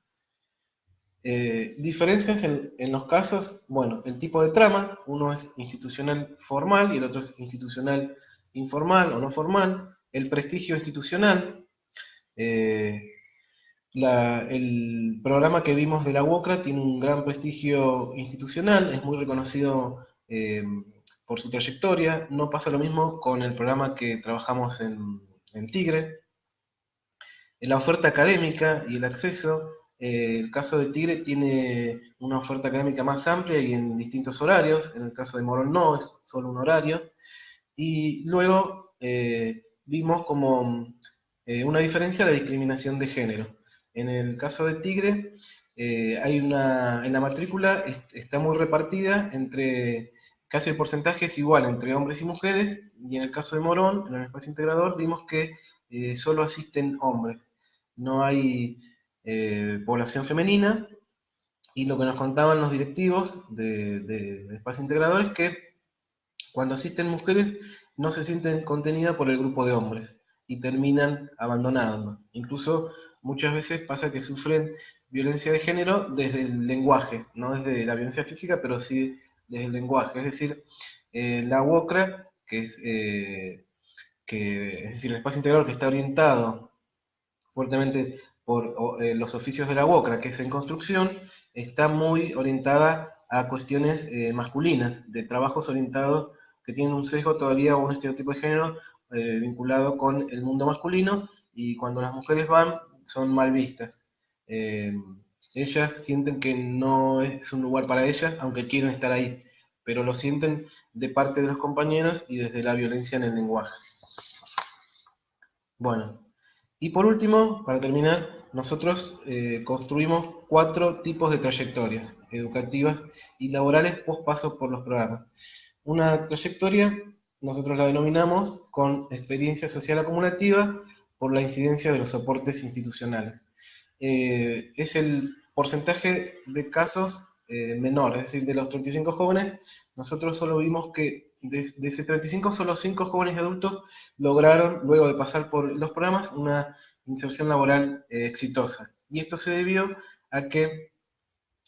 S1: Diferencias en los casos, bueno, el tipo de trama, uno es institucional formal y el otro es institucional informal o no formal, el prestigio institucional, eh, el programa que vimos de la UOCRA tiene un gran prestigio institucional, es muy reconocido por su trayectoria, no pasa lo mismo con el programa que trabajamos en Tigre. En la oferta académica y el acceso, el caso de Tigre tiene una oferta académica más amplia y en distintos horarios, en el caso de Morón no, es solo un horario. Y luego vimos como una diferencia la discriminación de género. En el caso de Tigre, en la matrícula está muy repartida entre, casi el porcentaje es igual entre hombres y mujeres, y en el caso de Morón, en el espacio integrador, vimos que solo asisten hombres. No hay población femenina, y lo que nos contaban los directivos de espacio integrador es que cuando asisten mujeres, no se sienten contenidas por el grupo de hombres y terminan abandonando. Incluso muchas veces pasa que sufren violencia de género desde el lenguaje, no desde la violencia física, pero sí desde el lenguaje. Es decir, la UOCRA, es decir, el espacio integrador que está orientado fuertemente por los oficios de la UOCRA, que es en construcción, está muy orientada a cuestiones masculinas, de trabajos orientados que tienen un sesgo todavía o un estereotipo de género vinculado con el mundo masculino, y cuando las mujeres van son mal vistas. Eh, Ellas sienten que no es un lugar para ellas, aunque quieren estar ahí, pero lo sienten de parte de los compañeros y desde la violencia en el lenguaje. Bueno, y por último, para terminar, nosotros construimos 4 tipos de trayectorias educativas y laborales post paso por los programas. Una trayectoria, nosotros la denominamos con experiencia social acumulativa por la incidencia de los soportes institucionales. Es el porcentaje de casos menor, es decir, de los 35 jóvenes, nosotros solo vimos que de ese 35, solo 5 jóvenes y adultos lograron, luego de pasar por los programas, una inserción laboral exitosa. Y esto se debió a que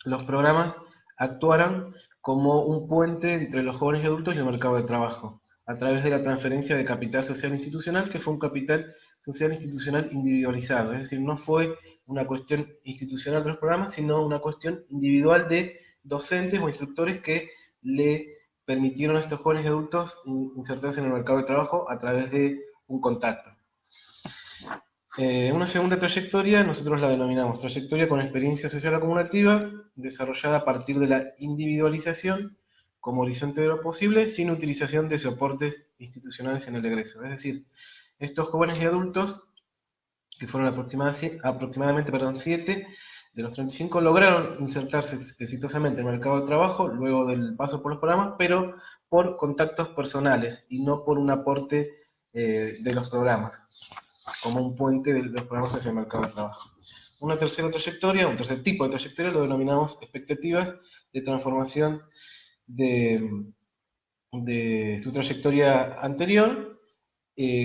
S1: los programas actuaran como un puente entre los jóvenes y adultos y el mercado de trabajo, a través de la transferencia de capital social institucional, que fue un capital social institucional individualizado. Es decir, no fue una cuestión institucional de los programas, sino una cuestión individual de docentes o instructores que le permitieron a estos jóvenes y adultos insertarse en el mercado de trabajo a través de un contacto. Una segunda trayectoria, nosotros la denominamos trayectoria con experiencia social acumulativa, desarrollada a partir de la individualización como horizonte de lo posible, sin utilización de soportes institucionales en el egreso. Es decir, estos jóvenes y adultos, que fueron aproximadamente 7 de los 35, lograron insertarse exitosamente en el mercado de trabajo luego del paso por los programas, pero por contactos personales y no por un aporte de los programas, como un puente de los programas hacia el mercado de trabajo. Una tercera trayectoria, un tercer tipo de trayectoria, lo denominamos expectativas de transformación de su trayectoria anterior,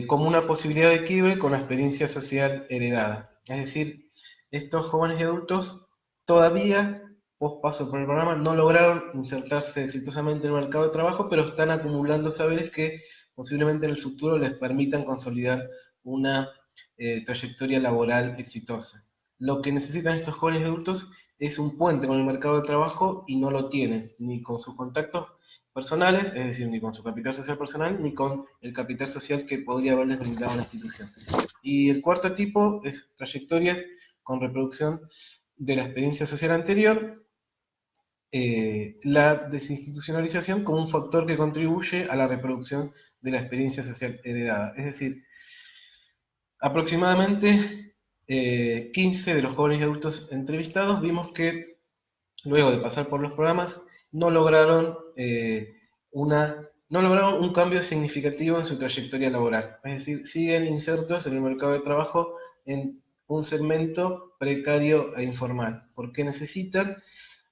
S1: como una posibilidad de quiebre con la experiencia social heredada. Es decir, estos jóvenes y adultos todavía, post paso por el programa, no lograron insertarse exitosamente en el mercado de trabajo, pero están acumulando saberes que posiblemente en el futuro les permitan consolidar una trayectoria laboral exitosa. Lo que necesitan estos jóvenes y adultos es un puente con el mercado de trabajo y no lo tienen, ni con sus contactos, personales, es decir, ni con su capital social personal, ni con el capital social que podría haberles brindado la institución. Y el cuarto tipo es trayectorias con reproducción de la experiencia social anterior, la desinstitucionalización como un factor que contribuye a la reproducción de la experiencia social heredada. Es decir, aproximadamente 15 de los jóvenes y adultos entrevistados vimos que luego de pasar por los programas no lograron, no lograron un cambio significativo en su trayectoria laboral. Es decir, siguen insertos en el mercado de trabajo en un segmento precario e informal, porque necesitan,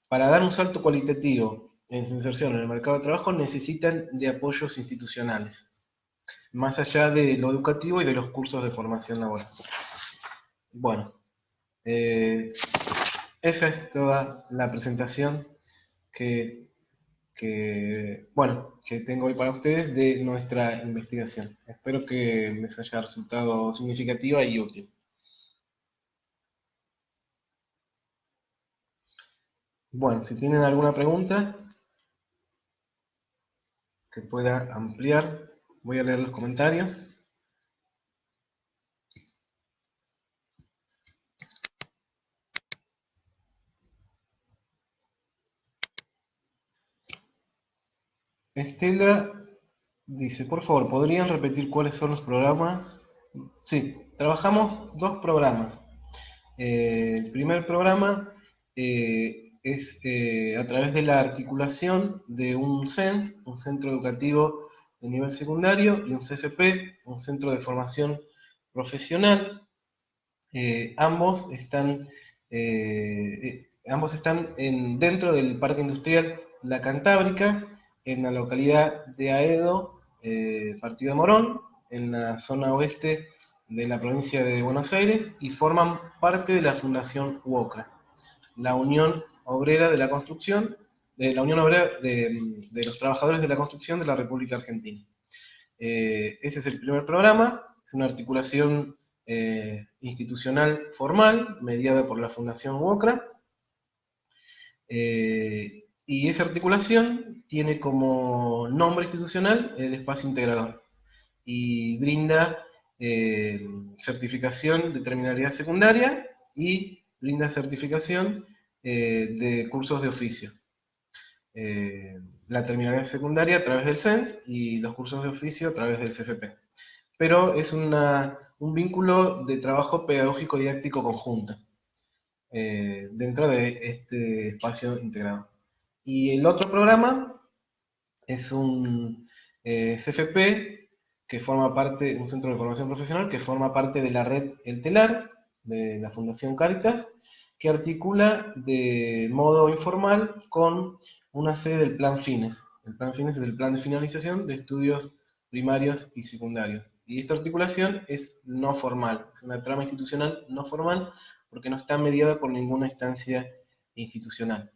S1: para dar un salto cualitativo en su inserción en el mercado de trabajo, necesitan de apoyos institucionales, más allá de lo educativo y de los cursos de formación laboral. Bueno, esa es toda la presentación que, que tengo hoy para ustedes de nuestra investigación. Espero que les haya resultado significativa y útil. Bueno, si tienen alguna pregunta que pueda ampliar, voy a leer los comentarios. Estela dice, por favor, ¿podrían repetir cuáles son los programas? Sí, trabajamos dos programas. El primer programa es a través de la articulación de un CENS, un centro educativo de nivel secundario, y un CFP, un centro de formación profesional. Ambos están dentro del Parque Industrial La Cantábrica, en la localidad de Aedo, partido de Morón, en la zona oeste de la provincia de Buenos Aires, y forman parte de la Fundación UOCRA, la Unión Obrera de la Construcción, de la Unión Obrera de los Trabajadores de la Construcción de la República Argentina. Ese es el primer programa, es una articulación institucional formal, mediada por la Fundación UOCRA, y esa articulación tiene como nombre institucional el espacio integrador, y brinda certificación de terminalidad secundaria y brinda certificación de cursos de oficio. La terminalidad secundaria a través del CENS y los cursos de oficio a través del CFP. Pero es un vínculo de trabajo pedagógico didáctico conjunto dentro de este espacio integrado. Y el otro programa es un CFP que forma parte, un centro de formación profesional que forma parte de la red El Telar, de la Fundación Cáritas, que articula de modo informal con una sede del Plan Fines. El Plan Fines es el plan de finalización de estudios primarios y secundarios. Y esta articulación es no formal, es una trama institucional no formal porque no está mediada por ninguna instancia institucional.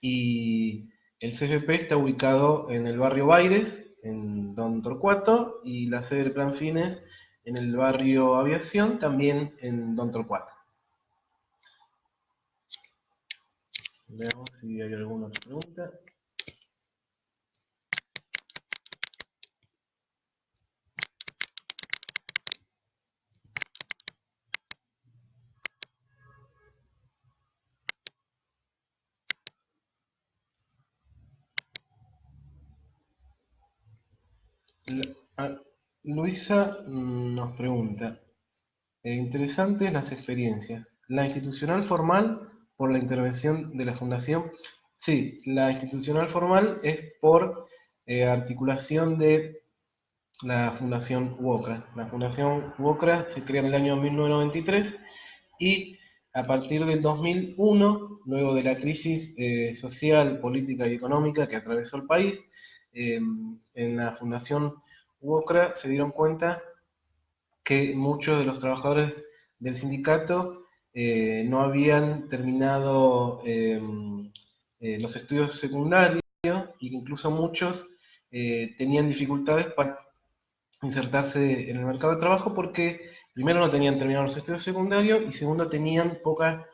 S1: Y el CFP está ubicado en el barrio Baires, en Don Torcuato, y la sede del Plan Fines en el barrio Aviación, también en Don Torcuato. Veamos si hay alguna otra pregunta. Luisa nos pregunta, interesantes las experiencias. ¿La institucional formal por la intervención de la Fundación? Sí, la institucional formal es por articulación de la Fundación UOCRA. La Fundación UOCRA se crea en el año 1993 y a partir del 2001, luego de la crisis social, política y económica que atravesó el país, en la Fundación UOCRA se dieron cuenta que muchos de los trabajadores del sindicato no habían terminado los estudios secundarios e incluso muchos tenían dificultades para insertarse en el mercado de trabajo porque primero no tenían terminado los estudios secundarios y segundo tenían poca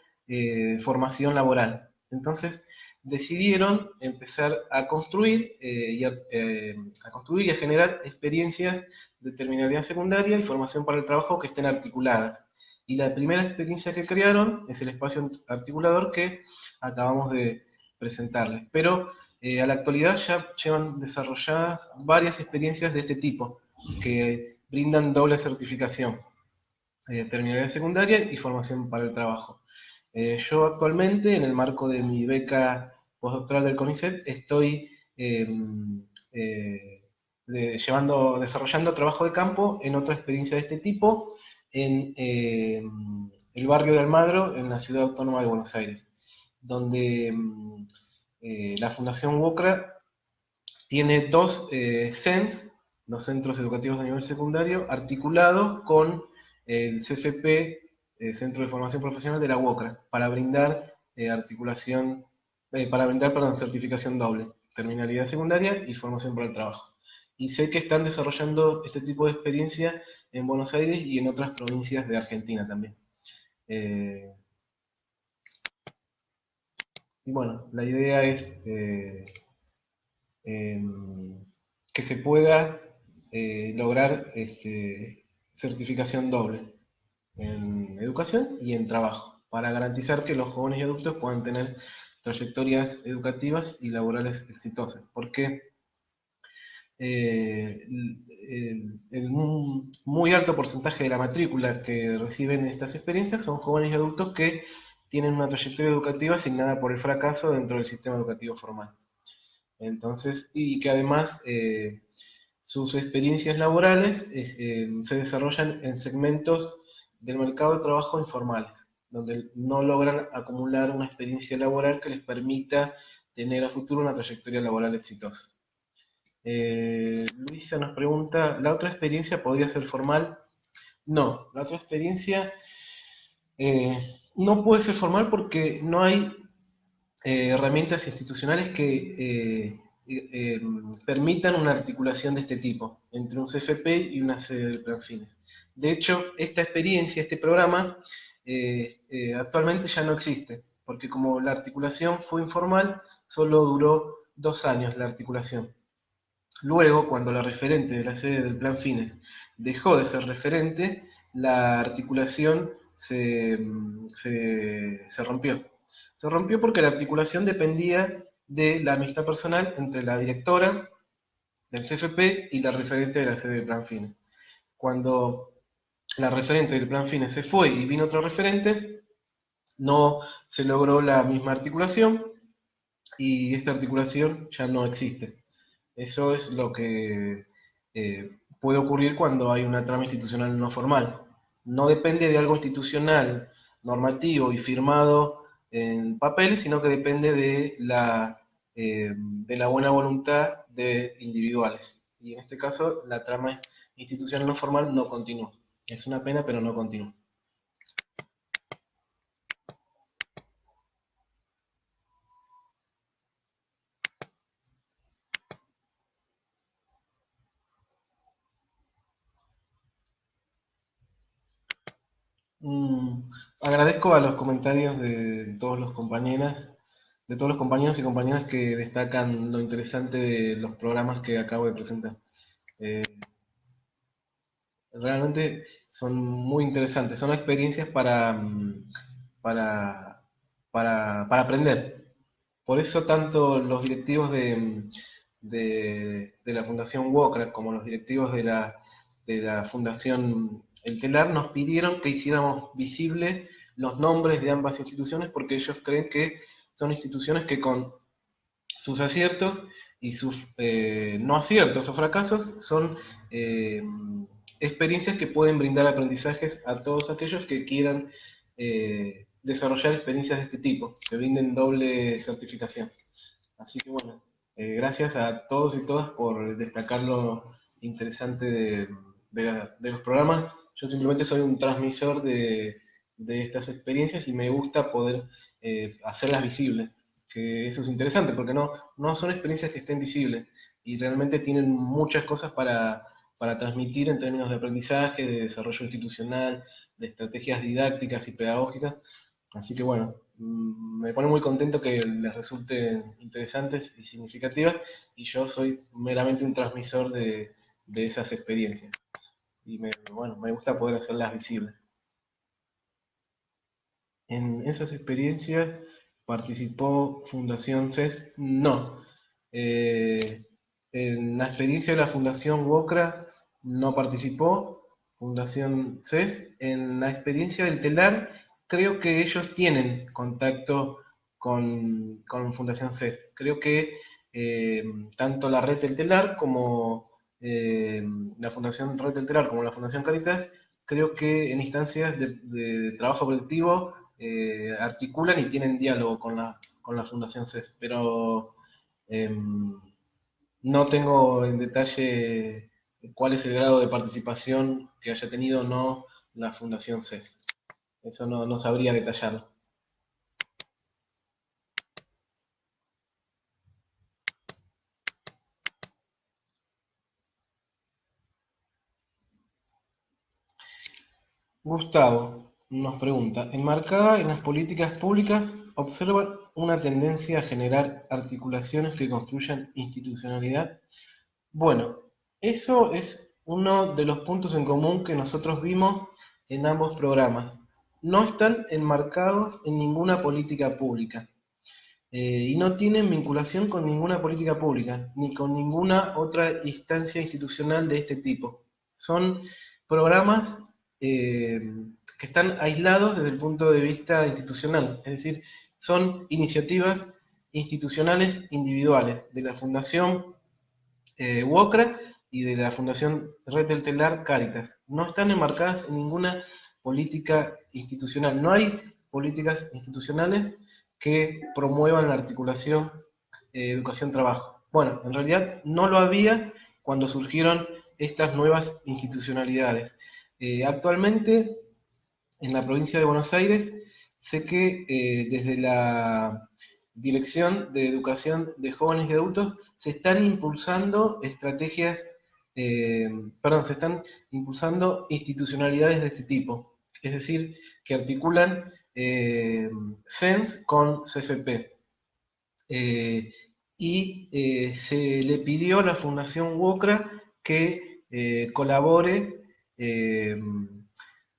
S1: formación laboral. Entonces decidieron empezar a construir, y a generar experiencias de terminalidad secundaria y formación para el trabajo que estén articuladas. Y la primera experiencia que crearon es el espacio articulador que acabamos de presentarles. Pero a la actualidad ya llevan desarrolladas varias experiencias de este tipo, que brindan doble certificación, terminalidad secundaria y formación para el trabajo. Yo actualmente, en el marco de mi beca postdoctoral del CONICET, estoy eh, desarrollando trabajo de campo en otra experiencia de este tipo en el barrio de Almagro, en la ciudad autónoma de Buenos Aires, donde la Fundación WOCRA tiene dos CENS, los Centros Educativos de Nivel Secundario, articulados con el CFP, Centro de Formación Profesional de la UOCRA, para brindar certificación doble, terminalidad secundaria y formación para el trabajo. Y sé que están desarrollando este tipo de experiencia en Buenos Aires y en otras provincias de Argentina también. Y bueno, la idea es eh, que se pueda lograr certificación doble en educación y en trabajo, para garantizar que los jóvenes y adultos puedan tener trayectorias educativas y laborales exitosas. Porque un muy alto porcentaje de la matrícula que reciben estas experiencias son jóvenes y adultos que tienen una trayectoria educativa asignada por el fracaso dentro del sistema educativo formal. Entonces, y que además sus experiencias laborales se desarrollan en segmentos del mercado de trabajo informales, donde no logran acumular una experiencia laboral que les permita tener a futuro una trayectoria laboral exitosa. Luisa nos pregunta, ¿la otra experiencia podría ser formal? No, la otra experiencia no puede ser formal porque no hay herramientas institucionales que permitan una articulación de este tipo entre un CFP y una sede del Plan Fines. De hecho, esta experiencia, este programa, actualmente ya no existe, porque como la articulación fue informal, solo duró 2 años la articulación. Luego, cuando la referente de la sede del Plan Fines dejó de ser referente, la articulación se rompió. Se rompió porque la articulación dependía de la amistad personal entre la directora del CFP y la referente de la sede del Plan Fines. Cuando la referente del Plan Fines se fue y vino otro referente, no se logró la misma articulación y esta articulación ya no existe. Eso es lo que puede ocurrir cuando hay una trama institucional no formal. No depende de algo institucional, normativo y firmado en papel, sino que depende de la buena voluntad de individuales. Y en este caso, la trama institucional no formal no continúa. Es una pena, pero no continúa. Mm, agradezco a los comentarios de todos los compañeros y compañeras que destacan lo interesante de los programas que acabo de presentar. Eh, realmente son muy interesantes, son experiencias para, para aprender. Por eso tanto los directivos de la Fundación WOCRA como los directivos de la Fundación El Telar nos pidieron que hiciéramos visibles los nombres de ambas instituciones porque ellos creen que son instituciones que con sus aciertos y sus no aciertos o fracasos son eh, experiencias que pueden brindar aprendizajes a todos aquellos que quieran desarrollar experiencias de este tipo, que brinden doble certificación. Así que bueno, gracias a todos y todas por destacar lo interesante de los programas. Yo simplemente soy un transmisor de estas experiencias y me gusta poder hacerlas visibles. Que eso es interesante porque no son experiencias que estén visibles y realmente tienen muchas cosas para transmitir en términos de aprendizaje, de desarrollo institucional, de estrategias didácticas y pedagógicas. Así que bueno, me pone muy contento que les resulten interesantes y significativas, y yo soy meramente un transmisor de esas experiencias. Y bueno, me gusta poder hacerlas visibles. En esas experiencias participó Fundación CES, no. Eh, en la experiencia de la Fundación WOCRA no participó Fundación CES. En la experiencia del TELAR creo que ellos tienen contacto con Fundación CES. Creo que eh, tanto la red del TELAR como la Fundación Red del TELAR como la Fundación Caritas, creo que en instancias de trabajo colectivo articulan y tienen diálogo con la Fundación CES, pero eh, no tengo en detalle cuál es el grado de participación que haya tenido o no la Fundación CES. Eso no sabría detallarlo. Gustavo nos pregunta, enmarcada en las políticas públicas, ¿observan una tendencia a generar articulaciones que construyan institucionalidad? Bueno, eso es uno de los puntos en común que nosotros vimos en ambos programas. No están enmarcados en ninguna política pública y no tienen vinculación con ninguna política pública ni con ninguna otra instancia institucional de este tipo. Son programas eh, que están aislados desde el punto de vista institucional, es decir, son iniciativas institucionales individuales de la Fundación WOCRA y de la Fundación Red del Telar Cáritas. No están enmarcadas en ninguna política institucional. No hay políticas institucionales que promuevan la articulación educación-trabajo. Bueno, en realidad no lo había cuando surgieron estas nuevas institucionalidades. Actualmente, en la provincia de Buenos Aires, sé que desde la Dirección de Educación de Jóvenes y Adultos se están impulsando estrategias, eh, perdón, se están impulsando institucionalidades de este tipo, es decir, que articulan SENS con CFP. Eh, Se le pidió a la Fundación WOCRA que colabore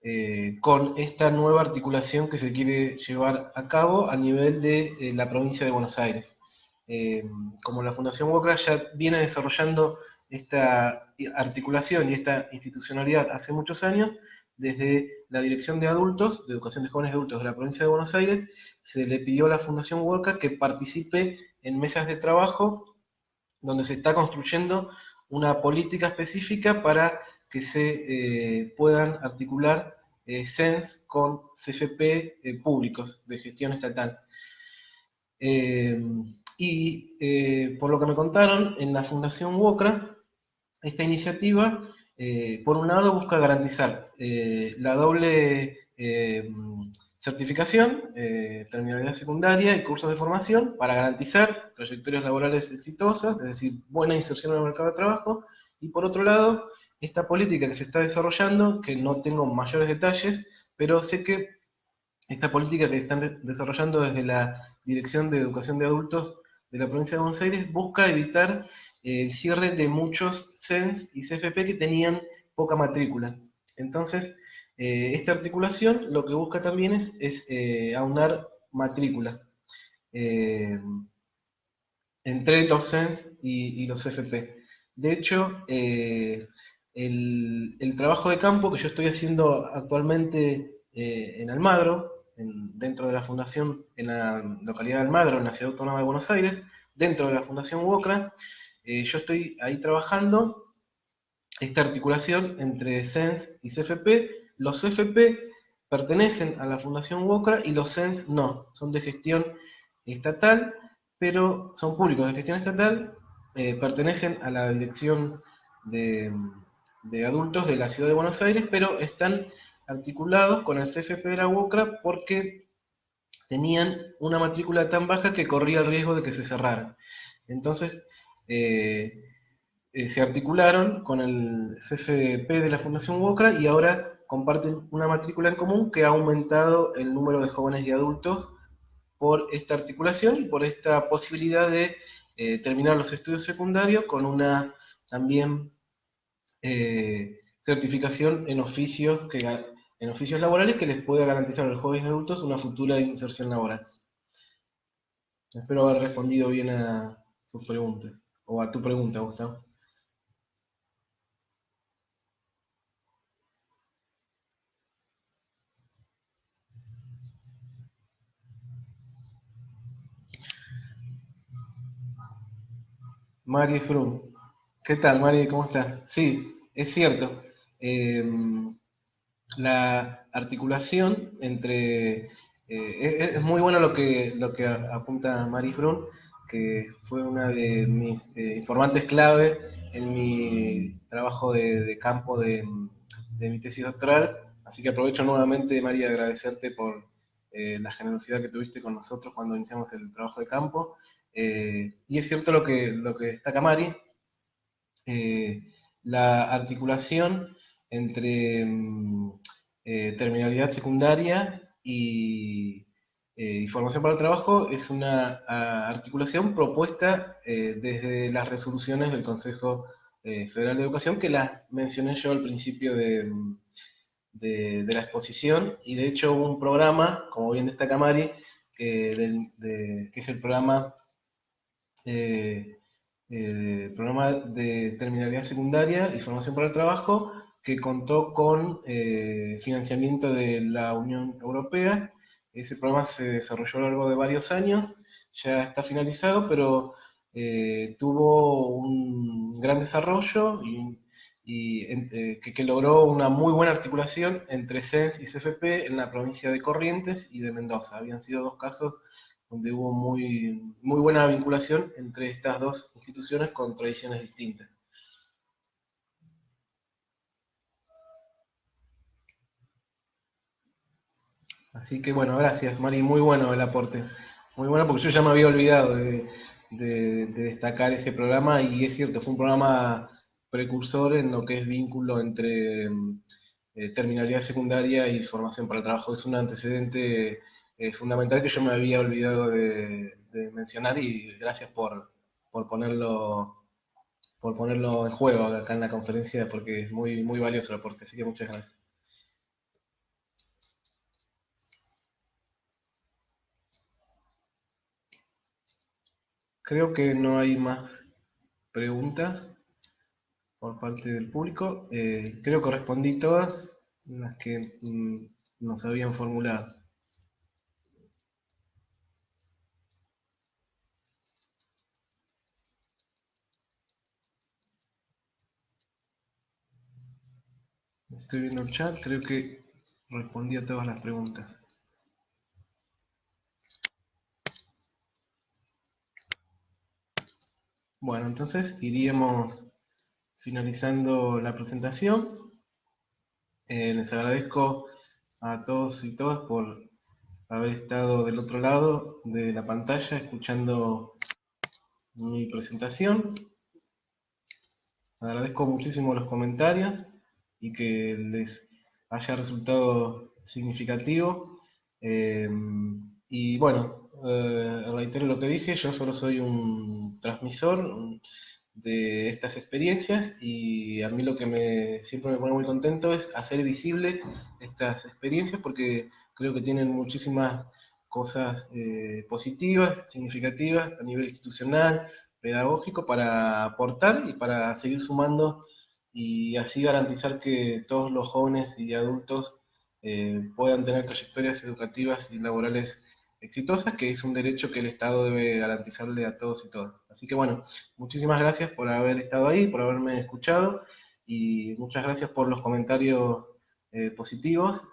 S1: eh, con esta nueva articulación que se quiere llevar a cabo a nivel de la provincia de Buenos Aires. Eh, Como la Fundación WOCRA ya viene desarrollando esta articulación y esta institucionalidad hace muchos años, desde la Dirección de Adultos, de Educación de Jóvenes y Adultos de la provincia de Buenos Aires, se le pidió a la Fundación WOCRA que participe en mesas de trabajo donde se está construyendo una política específica para que se puedan articular SENS con CFP públicos de gestión estatal. Eh, por lo que me contaron, en la Fundación WOCRA, esta iniciativa, por un lado, busca garantizar la doble certificación, terminalidad secundaria y cursos de formación para garantizar trayectorias laborales exitosas, es decir, buena inserción en el mercado de trabajo, y por otro lado, esta política que se está desarrollando, que no tengo mayores detalles, pero sé que esta política que están desarrollando desde la Dirección de Educación de Adultos de la provincia de Buenos Aires busca evitar el cierre de muchos CENS y CFP que tenían poca matrícula. Entonces, esta articulación lo que busca también es aunar matrícula eh, entre los CENS y los CFP. De hecho, el trabajo de campo que yo estoy haciendo actualmente en Almagro, dentro de la fundación, en la localidad de Almagro, en la ciudad autónoma de Buenos Aires, dentro de la Fundación WOCRA, yo estoy ahí trabajando esta articulación entre CENS y CFP. Los CFP pertenecen a la Fundación WOCRA y los CENS no, son de gestión estatal, pero son públicos de gestión estatal, pertenecen a la Dirección de, de Adultos de la Ciudad de Buenos Aires, pero están articulados con el CFP de la UOCRA porque tenían una matrícula tan baja que corría el riesgo de que se cerraran. Entonces, eh, se articularon con el CFP de la Fundación WOCRA y ahora comparten una matrícula en común que ha aumentado el número de jóvenes y adultos por esta articulación y por esta posibilidad de terminar los estudios secundarios con una también certificación en oficios laborales que les pueda garantizar a los jóvenes adultos una futura inserción laboral. Espero haber respondido bien a sus preguntas, o a tu pregunta, Gustavo. Mari Frum. ¿Qué tal, Mari? ¿Cómo estás? Sí, es cierto. Eh, la articulación entre... es muy bueno lo que apunta Maris Brun, que fue una de mis informantes clave en mi trabajo de campo de mi tesis doctoral. Así que aprovecho nuevamente, María, de agradecerte por la generosidad que tuviste con nosotros cuando iniciamos el trabajo de campo. Y es cierto lo que destaca Mari, eh, la articulación entre terminalidad secundaria y formación para el trabajo es una articulación propuesta desde las resoluciones del Consejo Federal de Educación, que las mencioné yo al principio de la exposición, y de hecho hubo un programa, como bien destaca Mari, que es el programa eh, programa de terminalidad secundaria y formación para el trabajo, que contó con financiamiento de la Unión Europea. Ese programa se desarrolló a lo largo de varios años, ya está finalizado, pero tuvo un gran desarrollo que logró una muy buena articulación entre CENS y CFP en la provincia de Corrientes y de Mendoza. Habían sido dos casos donde hubo muy buena vinculación entre estas dos instituciones con tradiciones distintas. Así que bueno, gracias Mari, muy bueno el aporte. Muy bueno porque yo ya me había olvidado de destacar ese programa y es cierto, fue un programa precursor en lo que es vínculo entre terminalidad secundaria y formación para el trabajo. Es un antecedente fundamental que yo me había olvidado de mencionar y gracias por ponerlo en juego acá en la conferencia porque es muy valioso el aporte, así que muchas gracias. Creo que no hay más preguntas por parte del público. Creo que respondí todas las que nos habían formulado. Estoy viendo el chat, creo que respondí a todas las preguntas. Bueno, entonces iríamos finalizando la presentación. Les agradezco a todos y todas por haber estado del otro lado de la pantalla escuchando mi presentación. Agradezco muchísimo los comentarios y que les haya resultado significativo. Eh, y bueno, reitero lo que dije, yo solo soy un transmisor de estas experiencias y a mí lo que siempre me pone muy contento es hacer visible estas experiencias porque creo que tienen muchísimas cosas positivas, significativas a nivel institucional, pedagógico para aportar y para seguir sumando y así garantizar que todos los jóvenes y adultos puedan tener trayectorias educativas y laborales exitosas, que es un derecho que el Estado debe garantizarle a todos y todas. Así que bueno, muchísimas gracias por haber estado ahí, por haberme escuchado y muchas gracias por los comentarios positivos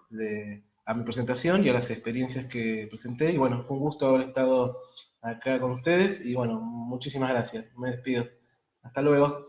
S1: a mi presentación y a las experiencias que presenté. Y bueno, fue un gusto haber estado acá con ustedes y bueno, muchísimas gracias. Me despido. Hasta luego.